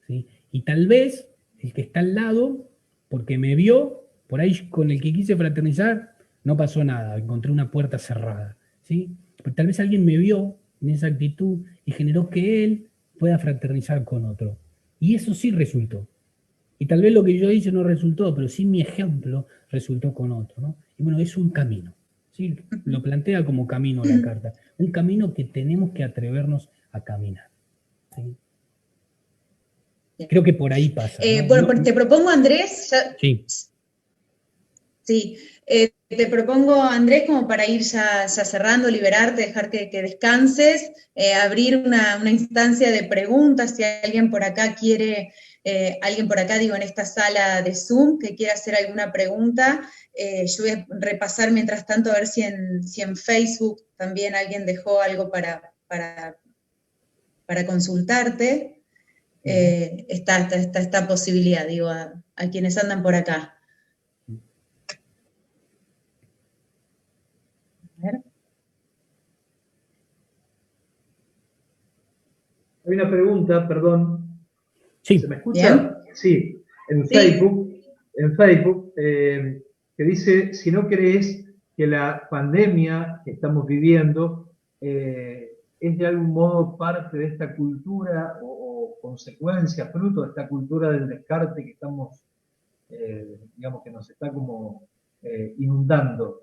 ¿sí? Y tal vez el que está al lado, porque me vio, por ahí con el que quise fraternizar, no pasó nada, encontré una puerta cerrada, ¿sí? Pero tal vez alguien me vio en esa actitud y generó que él pueda fraternizar con otro. Y eso sí resultó. Y tal vez lo que yo hice no resultó, pero sí mi ejemplo resultó con otro, ¿no? Y bueno, es un camino, ¿sí? Lo plantea como camino la carta. Un camino que tenemos que atrevernos a caminar, ¿sí? Creo que por ahí pasa, ¿no?
Bueno, te propongo, Andrés,
Sí.
Sí, te propongo, Andrés, como para ir ya cerrando, liberarte, dejar que descanses, abrir una instancia de preguntas, si alguien por acá quiere, alguien por acá, digo, en esta sala de Zoom, que quiera hacer alguna pregunta, yo voy a repasar mientras tanto a ver si en Facebook también alguien dejó algo para consultarte. Está esta posibilidad, digo, a quienes andan por acá.
Hay una pregunta, perdón.
Sí.
¿Se me escucha?
Bien.
Sí, en Facebook, que dice, si no crees que la pandemia que estamos viviendo es de algún modo parte de esta cultura o consecuencia, fruto de esta cultura del descarte que estamos, digamos, que nos está como inundando.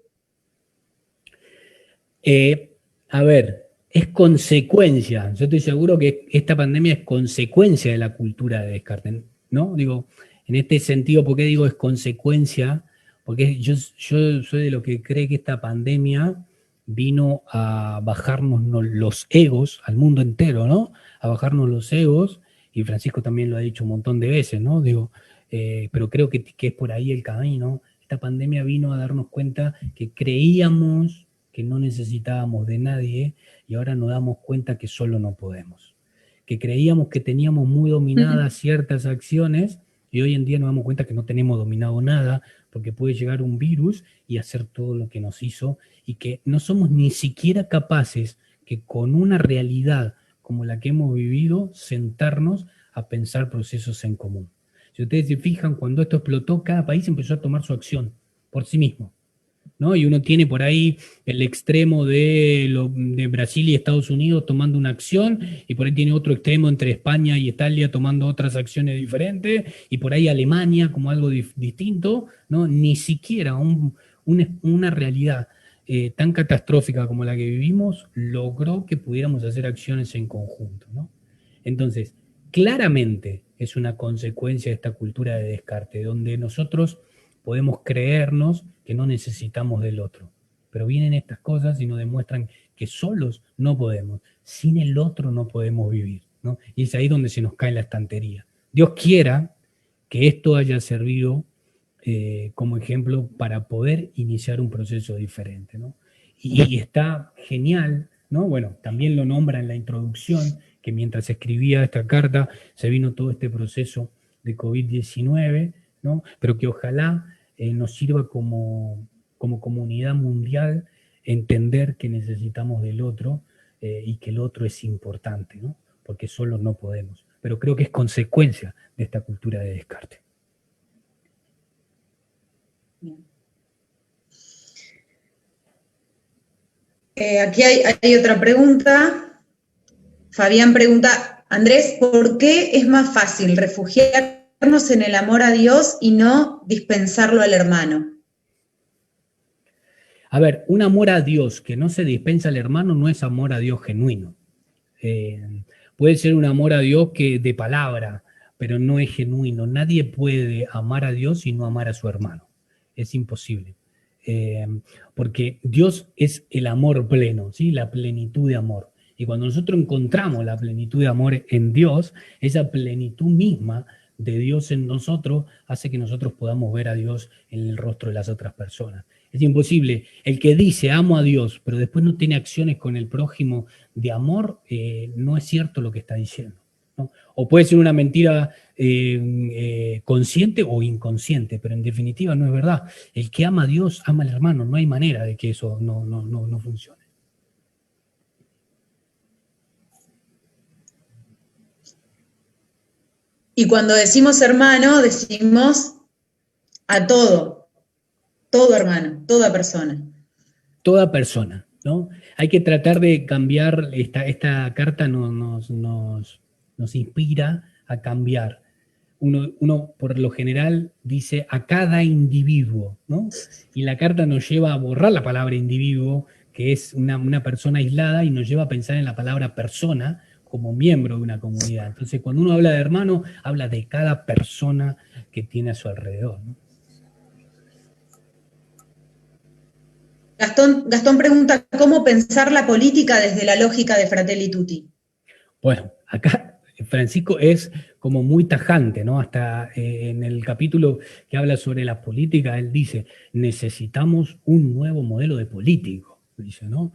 A ver, es consecuencia. Yo estoy seguro que esta pandemia es consecuencia de la cultura de descarte, ¿no? Digo, en este sentido, ¿por qué digo es consecuencia? Porque yo soy de lo que cree que esta pandemia vino a bajarnos los egos al mundo entero, ¿no? A bajarnos los egos, y Francisco también lo ha dicho un montón de veces, ¿no? Digo, pero creo que es por ahí el camino. Esta pandemia vino a darnos cuenta que creíamos que no necesitábamos de nadie y ahora nos damos cuenta que solo no podemos. Que creíamos que teníamos muy dominadas ciertas acciones y hoy en día nos damos cuenta que no tenemos dominado nada porque puede llegar un virus y hacer todo lo que nos hizo y que no somos ni siquiera capaces que con una realidad como la que hemos vivido sentarnos a pensar procesos en común. Si ustedes se fijan, cuando esto explotó, cada país empezó a tomar su acción por sí mismo, ¿no? Y uno tiene por ahí el extremo de Brasil y Estados Unidos tomando una acción, y por ahí tiene otro extremo entre España y Italia tomando otras acciones diferentes, y por ahí Alemania como algo distinto, ¿no? Ni siquiera una realidad tan catastrófica como la que vivimos logró que pudiéramos hacer acciones en conjunto, ¿no? Entonces, claramente es una consecuencia de esta cultura de descarte, donde nosotros podemos creernos que no necesitamos del otro. Pero vienen estas cosas y nos demuestran que solos no podemos, sin el otro no podemos vivir, ¿no? Y es ahí donde se nos cae la estantería. Dios quiera que esto haya servido como ejemplo para poder iniciar un proceso diferente, ¿no? Y está genial, ¿no? Bueno, también lo nombra en la introducción, que mientras escribía esta carta se vino todo este proceso de COVID-19, ¿no? Pero que ojalá nos sirva como comunidad mundial entender que necesitamos del otro y que el otro es importante, ¿no? Porque solo no podemos. Pero creo que es consecuencia de esta cultura de descarte.
Aquí hay otra pregunta. Fabián pregunta, Andrés, ¿por qué es más fácil refugiarnos en el amor a Dios y no dispensarlo al hermano?
A ver, un amor a Dios que no se dispensa al hermano no es amor a Dios genuino. Puede ser un amor a Dios que de palabra, pero no es genuino. Nadie puede amar a Dios y no amar a su hermano. Es imposible. Porque Dios es el amor pleno, ¿sí? La plenitud de amor. Y cuando nosotros encontramos la plenitud de amor en Dios, esa plenitud misma de Dios en nosotros hace que nosotros podamos ver a Dios en el rostro de las otras personas. Es imposible. El que dice amo a Dios, pero después no tiene acciones con el prójimo de amor, no es cierto lo que está diciendo, ¿no? O puede ser una mentira consciente o inconsciente, pero en definitiva no es verdad. El que ama a Dios ama al hermano. No hay manera de que eso no funcione.
Y cuando decimos hermano, decimos a todo hermano, toda persona.
Toda persona, ¿no? Hay que tratar de cambiar, esta carta nos inspira a cambiar. Uno por lo general dice a cada individuo, ¿no? Y la carta nos lleva a borrar la palabra individuo, que es una persona aislada, y nos lleva a pensar en la palabra persona como miembro de una comunidad. Entonces, cuando uno habla de hermano, habla de cada persona que tiene a su alrededor, ¿no?
Gastón pregunta, ¿cómo pensar la política desde la lógica de Fratelli Tutti?
Bueno, acá Francisco es como muy tajante, ¿no? Hasta en el capítulo que habla sobre la política, él dice, necesitamos un nuevo modelo de político, dice, ¿no?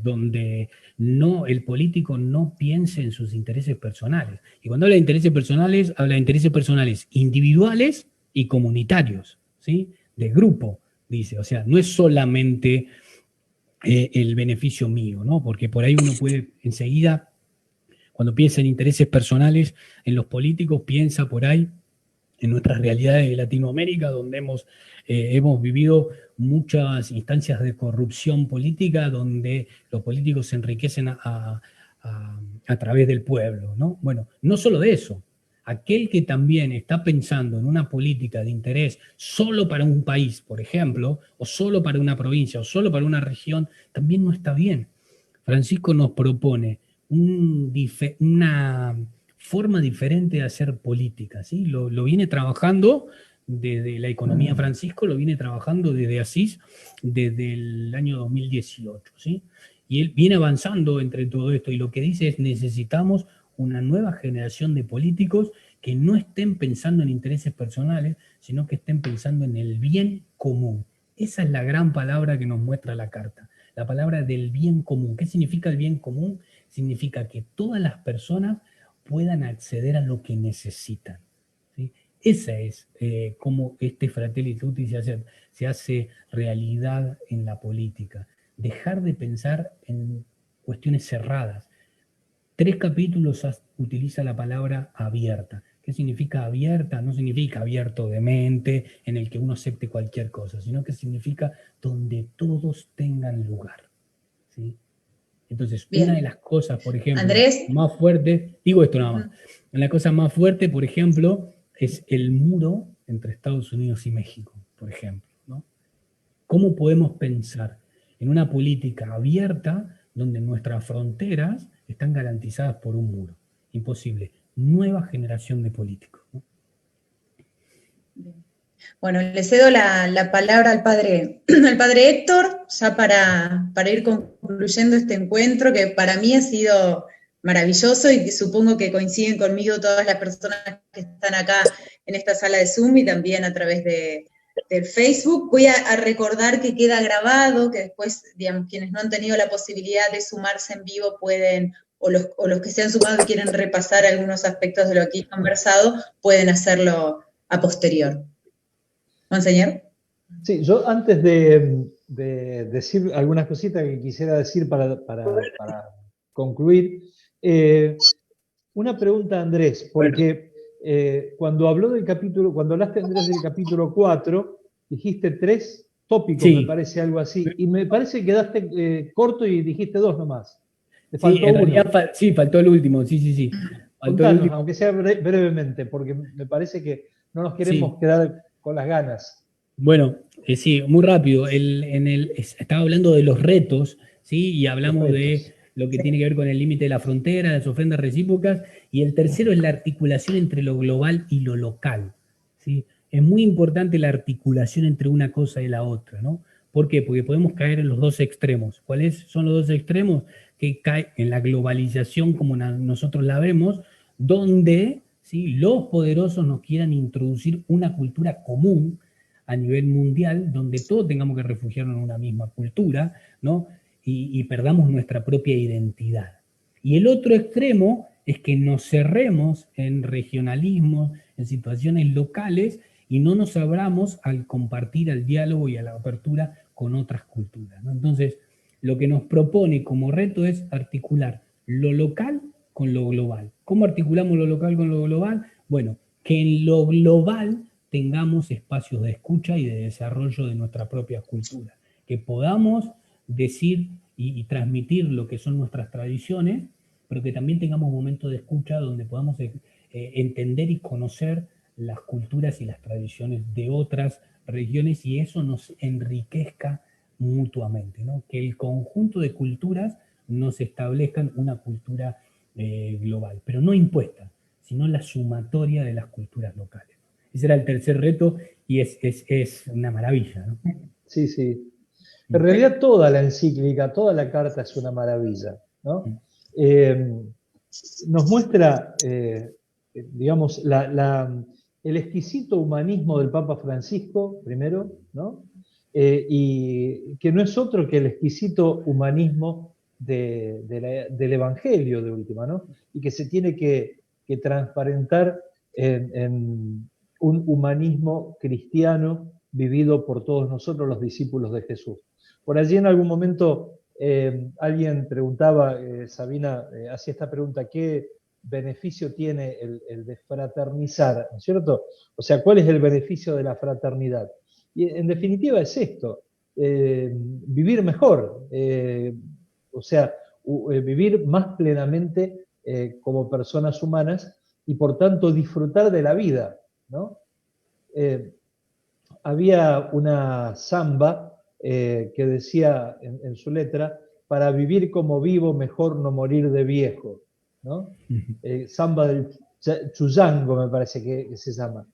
Donde el político no piense en sus intereses personales. Y cuando habla de intereses personales individuales y comunitarios, ¿sí? De grupo, dice. O sea, no es solamente el beneficio mío, ¿no? Porque por ahí uno puede enseguida, cuando piensa en intereses personales, en los políticos, piensa por ahí en nuestras realidades de Latinoamérica, donde hemos vivido muchas instancias de corrupción política, donde los políticos se enriquecen a través del pueblo, ¿no? Bueno, no solo de eso. Aquel que también está pensando en una política de interés solo para un país, por ejemplo, o solo para una provincia, o solo para una región, también no está bien. Francisco nos propone una forma diferente de hacer política, ¿sí? Lo viene trabajando desde la economía Francisco, lo viene trabajando desde Asís, desde el año 2018, ¿sí? Y él viene avanzando entre todo esto, y lo que dice es necesitamos una nueva generación de políticos que no estén pensando en intereses personales, sino que estén pensando en el bien común. Esa es la gran palabra que nos muestra la carta, la palabra del bien común. ¿Qué significa el bien común? Significa que todas las personas puedan acceder a lo que necesitan, ¿sí? Esa es cómo este Fratelli Tutti se hace realidad en la política. Dejar de pensar en cuestiones cerradas. 3 capítulos utiliza la palabra abierta. ¿Qué significa abierta? No significa abierto de mente, en el que uno acepte cualquier cosa, sino que significa donde todos tengan lugar, ¿sí? Entonces,
Bien.
una de las cosas, por ejemplo,
Andrés.
más fuerte, digo esto nada más, la cosa más fuerte, por ejemplo, es el muro entre Estados Unidos y México, por ejemplo, ¿no? ¿Cómo podemos pensar en una política abierta donde nuestras fronteras están garantizadas por un muro? Imposible. nueva generación de políticos, ¿no?
Bueno, le cedo la palabra al padre Héctor, ya para ir concluyendo este encuentro, que para mí ha sido maravilloso y que supongo que coinciden conmigo todas las personas que están acá en esta sala de Zoom y también a través del Facebook. Voy a recordar que queda grabado, que después, digamos, quienes no han tenido la posibilidad de sumarse en vivo pueden, o los que se han sumado y quieren repasar algunos aspectos de lo aquí conversado, pueden hacerlo a posterior. ¿Monseñor?
Sí, yo antes de decir algunas cositas que quisiera decir para concluir, una pregunta a Andrés, porque cuando hablaste Andrés del capítulo 4, dijiste 3 tópicos,
Sí.
me parece algo así, y me parece que quedaste corto y dijiste 2 nomás. Te
Sí,
faltó
en
uno.
realidad sí, faltó el último, sí. Faltó
Contanos, aunque sea brevemente, porque me parece que no nos queremos quedar con las ganas.
Bueno, sí, muy rápido. Estaba hablando de los retos, ¿sí? Y hablamos de lo que tiene que ver con el límite de la frontera, las ofrendas recíprocas, y el tercero es la articulación entre lo global y lo local, ¿sí? Es muy importante la articulación entre una cosa y la otra, ¿no? ¿Por qué? Porque podemos caer en los dos extremos. ¿Cuáles son los dos extremos? Que cae en la globalización como nosotros la vemos, donde, ¿sí?, los poderosos nos quieran introducir una cultura común a nivel mundial, donde todos tengamos que refugiarnos en una misma cultura, ¿no? Y perdamos nuestra propia identidad. Y el otro extremo es que nos cerremos en regionalismos, en situaciones locales, y no nos abramos al compartir, al diálogo y a la apertura con otras culturas, ¿no? Entonces, lo que nos propone como reto es articular lo local con lo global. ¿Cómo articulamos lo local con lo global? Bueno, que en lo global tengamos espacios de escucha y de desarrollo de nuestra propia cultura, que podamos decir y transmitir lo que son nuestras tradiciones, pero que también tengamos momentos de escucha donde podamos entender y conocer las culturas y las tradiciones de otras regiones y eso nos enriquezca mutuamente, ¿no? Que el conjunto de culturas nos establezcan una cultura global, pero no impuesta, sino la sumatoria de las culturas locales. Ese era el tercer reto y es una maravilla, ¿no?
Sí, sí. En realidad toda la encíclica, toda la carta es una maravilla, ¿no? Nos muestra, digamos, el exquisito humanismo del Papa Francisco, primero, ¿no? Y que no es otro que el exquisito humanismo del Evangelio de última, ¿no? Y que se tiene que transparentar en un humanismo cristiano vivido por todos nosotros, los discípulos de Jesús. Por allí en algún momento alguien preguntaba, Sabina hacía esta pregunta, ¿qué beneficio tiene el de fraternizar? ¿No es cierto? O sea, ¿cuál es el beneficio de la fraternidad? Y en definitiva es esto, vivir mejor, o sea, vivir más plenamente como personas humanas y por tanto disfrutar de la vida, ¿no? Había una samba que decía en su letra, para vivir como vivo, mejor no morir de viejo, ¿no? Samba del Chuyango me parece que se llama.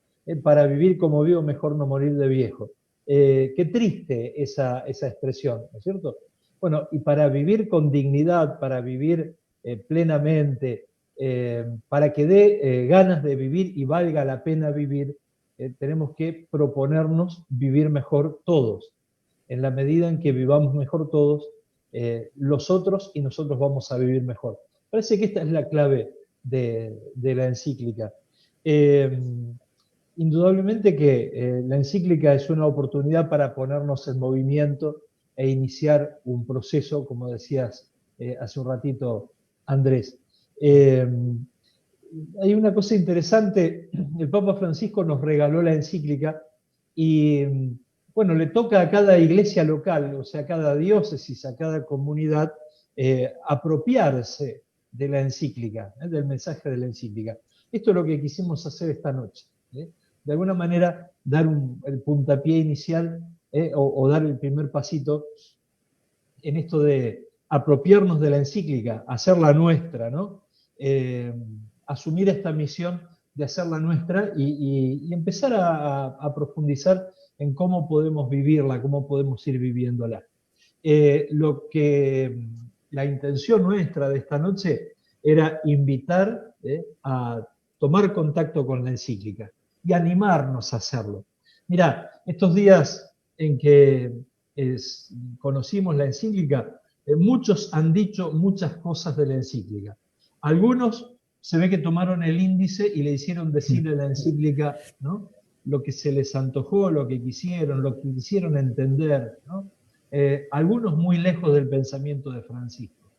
Para vivir como vivo, mejor no morir de viejo. Qué triste esa expresión, ¿no es cierto? Bueno, y para vivir con dignidad, para vivir plenamente, para que dé ganas de vivir y valga la pena vivir, tenemos que proponernos vivir mejor todos. En la medida en que vivamos mejor todos, los otros y nosotros vamos a vivir mejor. Parece que esta es la clave de la encíclica. Indudablemente que la encíclica es una oportunidad para ponernos en movimiento e iniciar un proceso, como decías hace un ratito, Andrés. Hay una cosa interesante, el Papa Francisco nos regaló la encíclica y, bueno, le toca a cada iglesia local, o sea, a cada diócesis, a cada comunidad, apropiarse de la encíclica, del mensaje de la encíclica. Esto es lo que quisimos hacer esta noche. De alguna manera, dar el puntapié inicial o dar el primer pasito en esto de apropiarnos de la encíclica, hacerla nuestra, ¿no? asumir esta misión de hacerla nuestra y empezar a profundizar en cómo podemos vivirla, cómo podemos ir viviéndola. La intención nuestra de esta noche era invitar a tomar contacto con la encíclica y animarnos a hacerlo. Mirá, estos días en que conocimos la encíclica, muchos han dicho muchas cosas de la encíclica. Algunos se ve que tomaron el índice y le hicieron decir a la encíclica, ¿no?, lo que se les antojó, lo que quisieron entender, ¿no? Algunos muy lejos del pensamiento de Francisco.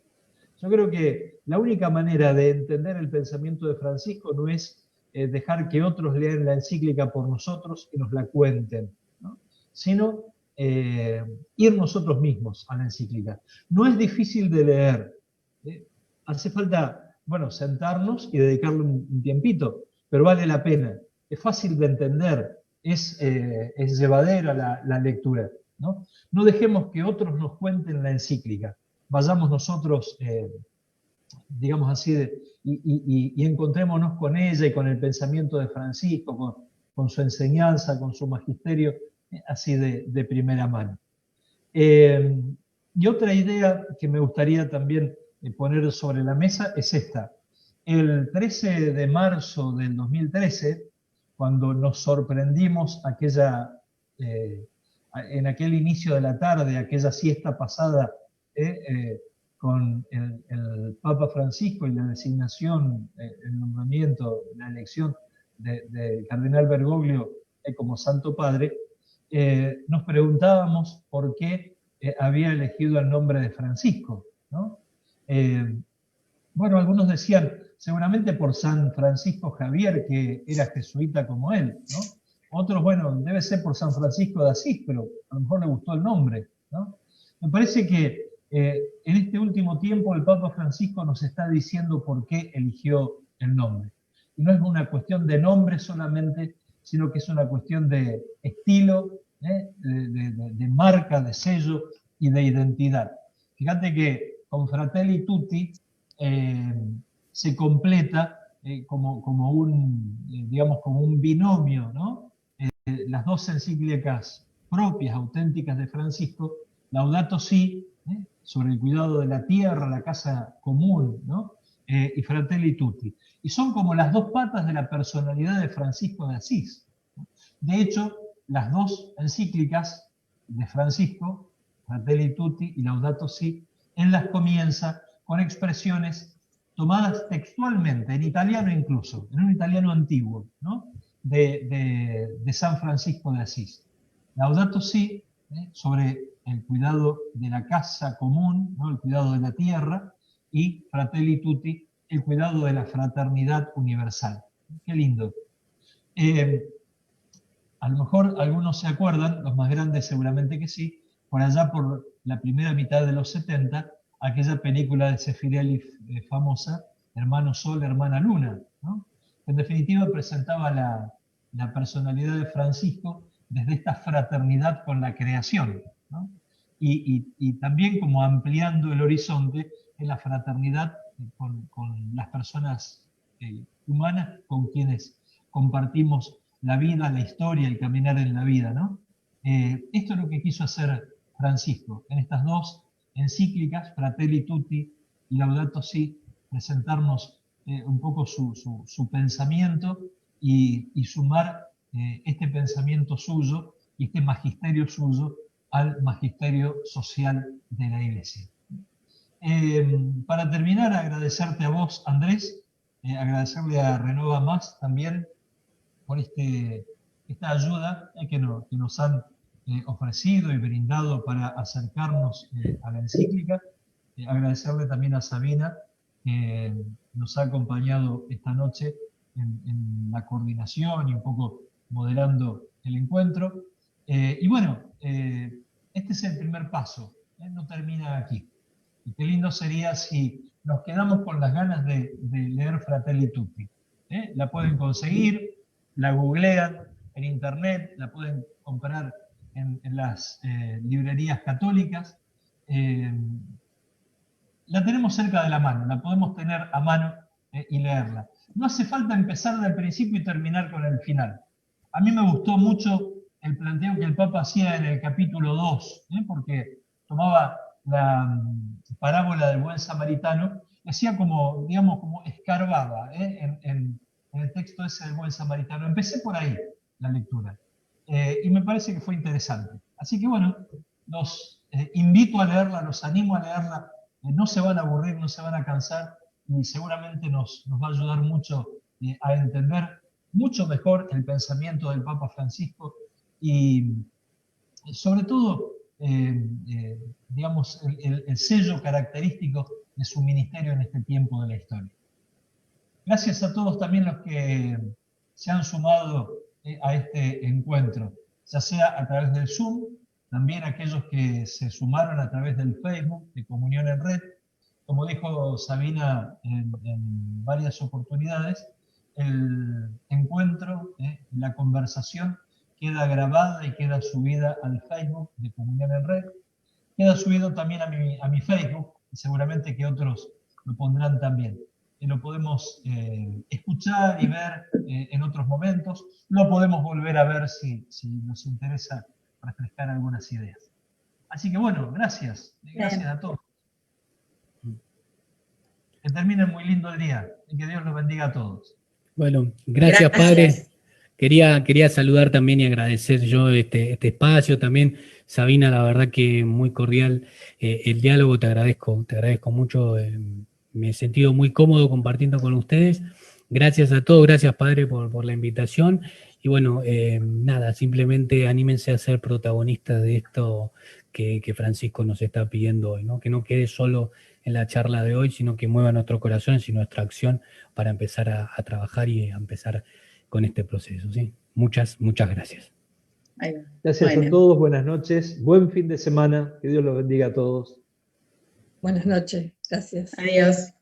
Yo creo que la única manera de entender el pensamiento de Francisco no es dejar que otros lean la encíclica por nosotros y nos la cuenten, ¿no?, sino ir nosotros mismos a la encíclica. No es difícil de leer, hace falta, bueno, sentarnos y dedicarle un tiempito, pero vale la pena. Es fácil de entender, es llevadera la lectura, ¿no? No dejemos que otros nos cuenten la encíclica, vayamos nosotros, digamos así, y encontrémonos con ella y con el pensamiento de Francisco, con su enseñanza, con su magisterio, así de primera mano. Y otra idea que me gustaría también poner sobre la mesa es esta. El 13 de marzo del 2013, cuando nos sorprendimos en aquel inicio de la tarde, aquella siesta pasada, con el Papa Francisco y la designación, el nombramiento, la elección del cardenal Bergoglio como Santo Padre, nos preguntábamos por qué había elegido el nombre de Francisco, ¿no? Bueno, algunos decían, seguramente por San Francisco Javier, que era jesuita como él, ¿no? Otros, bueno, debe ser por San Francisco de Asís, pero a lo mejor le gustó el nombre, ¿no? Me parece que en este último tiempo el Papa Francisco nos está diciendo por qué eligió el nombre. Y no es una cuestión de nombre solamente, sino que es una cuestión de estilo, de marca, de sello y de identidad. Fíjate que con Fratelli Tutti se completa como un binomio, ¿no? Las dos encíclicas propias, auténticas de Francisco, Laudato Si, sobre el cuidado de la tierra, la casa común, ¿no? Y Fratelli Tutti. Y son como las dos patas de la personalidad de Francisco de Asís. De hecho, las dos encíclicas de Francisco, Fratelli Tutti y Laudato Si, él las comienza con expresiones tomadas textualmente, en italiano incluso, en un italiano antiguo, ¿no?, de San Francisco de Asís. Laudato Si, sobre el cuidado de la casa común, ¿no?, el cuidado de la tierra, y Fratelli Tutti, el cuidado de la fraternidad universal. Qué lindo. A lo mejor algunos se acuerdan, los más grandes seguramente que sí, por allá por la primera mitad de los 70, aquella película de Zeffirelli famosa, Hermano Sol, Hermana Luna, ¿no?, en definitiva presentaba la personalidad de Francisco desde esta fraternidad con la creación, ¿no?, y también como ampliando el horizonte en la fraternidad con las personas humanas con quienes compartimos la vida, la historia, el caminar en la vida, ¿no? Esto es lo que quiso hacer Francisco en estas dos encíclicas, Fratelli Tutti y Laudato Si, presentarnos un poco su pensamiento y sumar este pensamiento suyo y este magisterio suyo al magisterio social de la Iglesia. Para terminar, agradecerte a vos, Andrés, agradecerle a Renova Más también por esta ayuda que nos han ofrecido y brindado para acercarnos a la encíclica. Agradecerle también a Sabina, que nos ha acompañado esta noche en la coordinación y un poco moderando el encuentro. Y bueno, este es el primer paso, no termina aquí. Y qué lindo sería si nos quedamos con las ganas de leer Fratelli Tutti. La pueden conseguir, la googlean en internet, la pueden comprar en las librerías católicas. La tenemos cerca de la mano, la podemos tener a mano y leerla.
no hace falta empezar del principio y terminar con el final. A mí me gustó mucho el planteo que el Papa hacía en el capítulo 2, porque tomaba la parábola del buen samaritano, y hacía como, digamos, como escarbaba en el texto ese del buen samaritano. Empecé por ahí la lectura, y me parece que fue interesante. Así que bueno, los invito a leerla, los animo a leerla, no se van a aburrir, no se van a cansar, y seguramente nos va a ayudar mucho a entender mucho mejor el pensamiento del Papa Francisco y sobre todo, digamos, el sello característico de su ministerio en este tiempo de la historia. Gracias a todos también los que se han sumado a este encuentro, ya sea a través del Zoom, también aquellos que se sumaron a través del Facebook de Comunión en Red. Como dijo Sabina en varias oportunidades, el encuentro, la conversación queda grabada y queda subida al Facebook de Comunión en Red. Queda subido también a mi Facebook, y seguramente que otros lo pondrán también. Y lo podemos escuchar y ver en otros momentos. Lo podemos volver a ver si nos interesa refrescar algunas ideas. Así que bueno, gracias. Gracias a todos. Que terminen muy lindo el día y que Dios los bendiga a todos.
Bueno, gracias. Padre. Quería saludar también y agradecer yo este espacio también. Sabina, la verdad que muy cordial el diálogo, te agradezco mucho. Me he sentido muy cómodo compartiendo con ustedes. Gracias a todos, gracias Padre por la invitación. Y bueno, nada, simplemente anímense a ser protagonistas de esto que Francisco nos está pidiendo hoy, ¿no? Que no quede solo en la charla de hoy, sino que mueva nuestros corazones y nuestra acción para empezar a trabajar y a empezar con este proceso, ¿sí? Muchas gracias.
Gracias a todos, buenas noches, buen fin de semana, que Dios los bendiga a todos.
Buenas noches, gracias.
Adiós.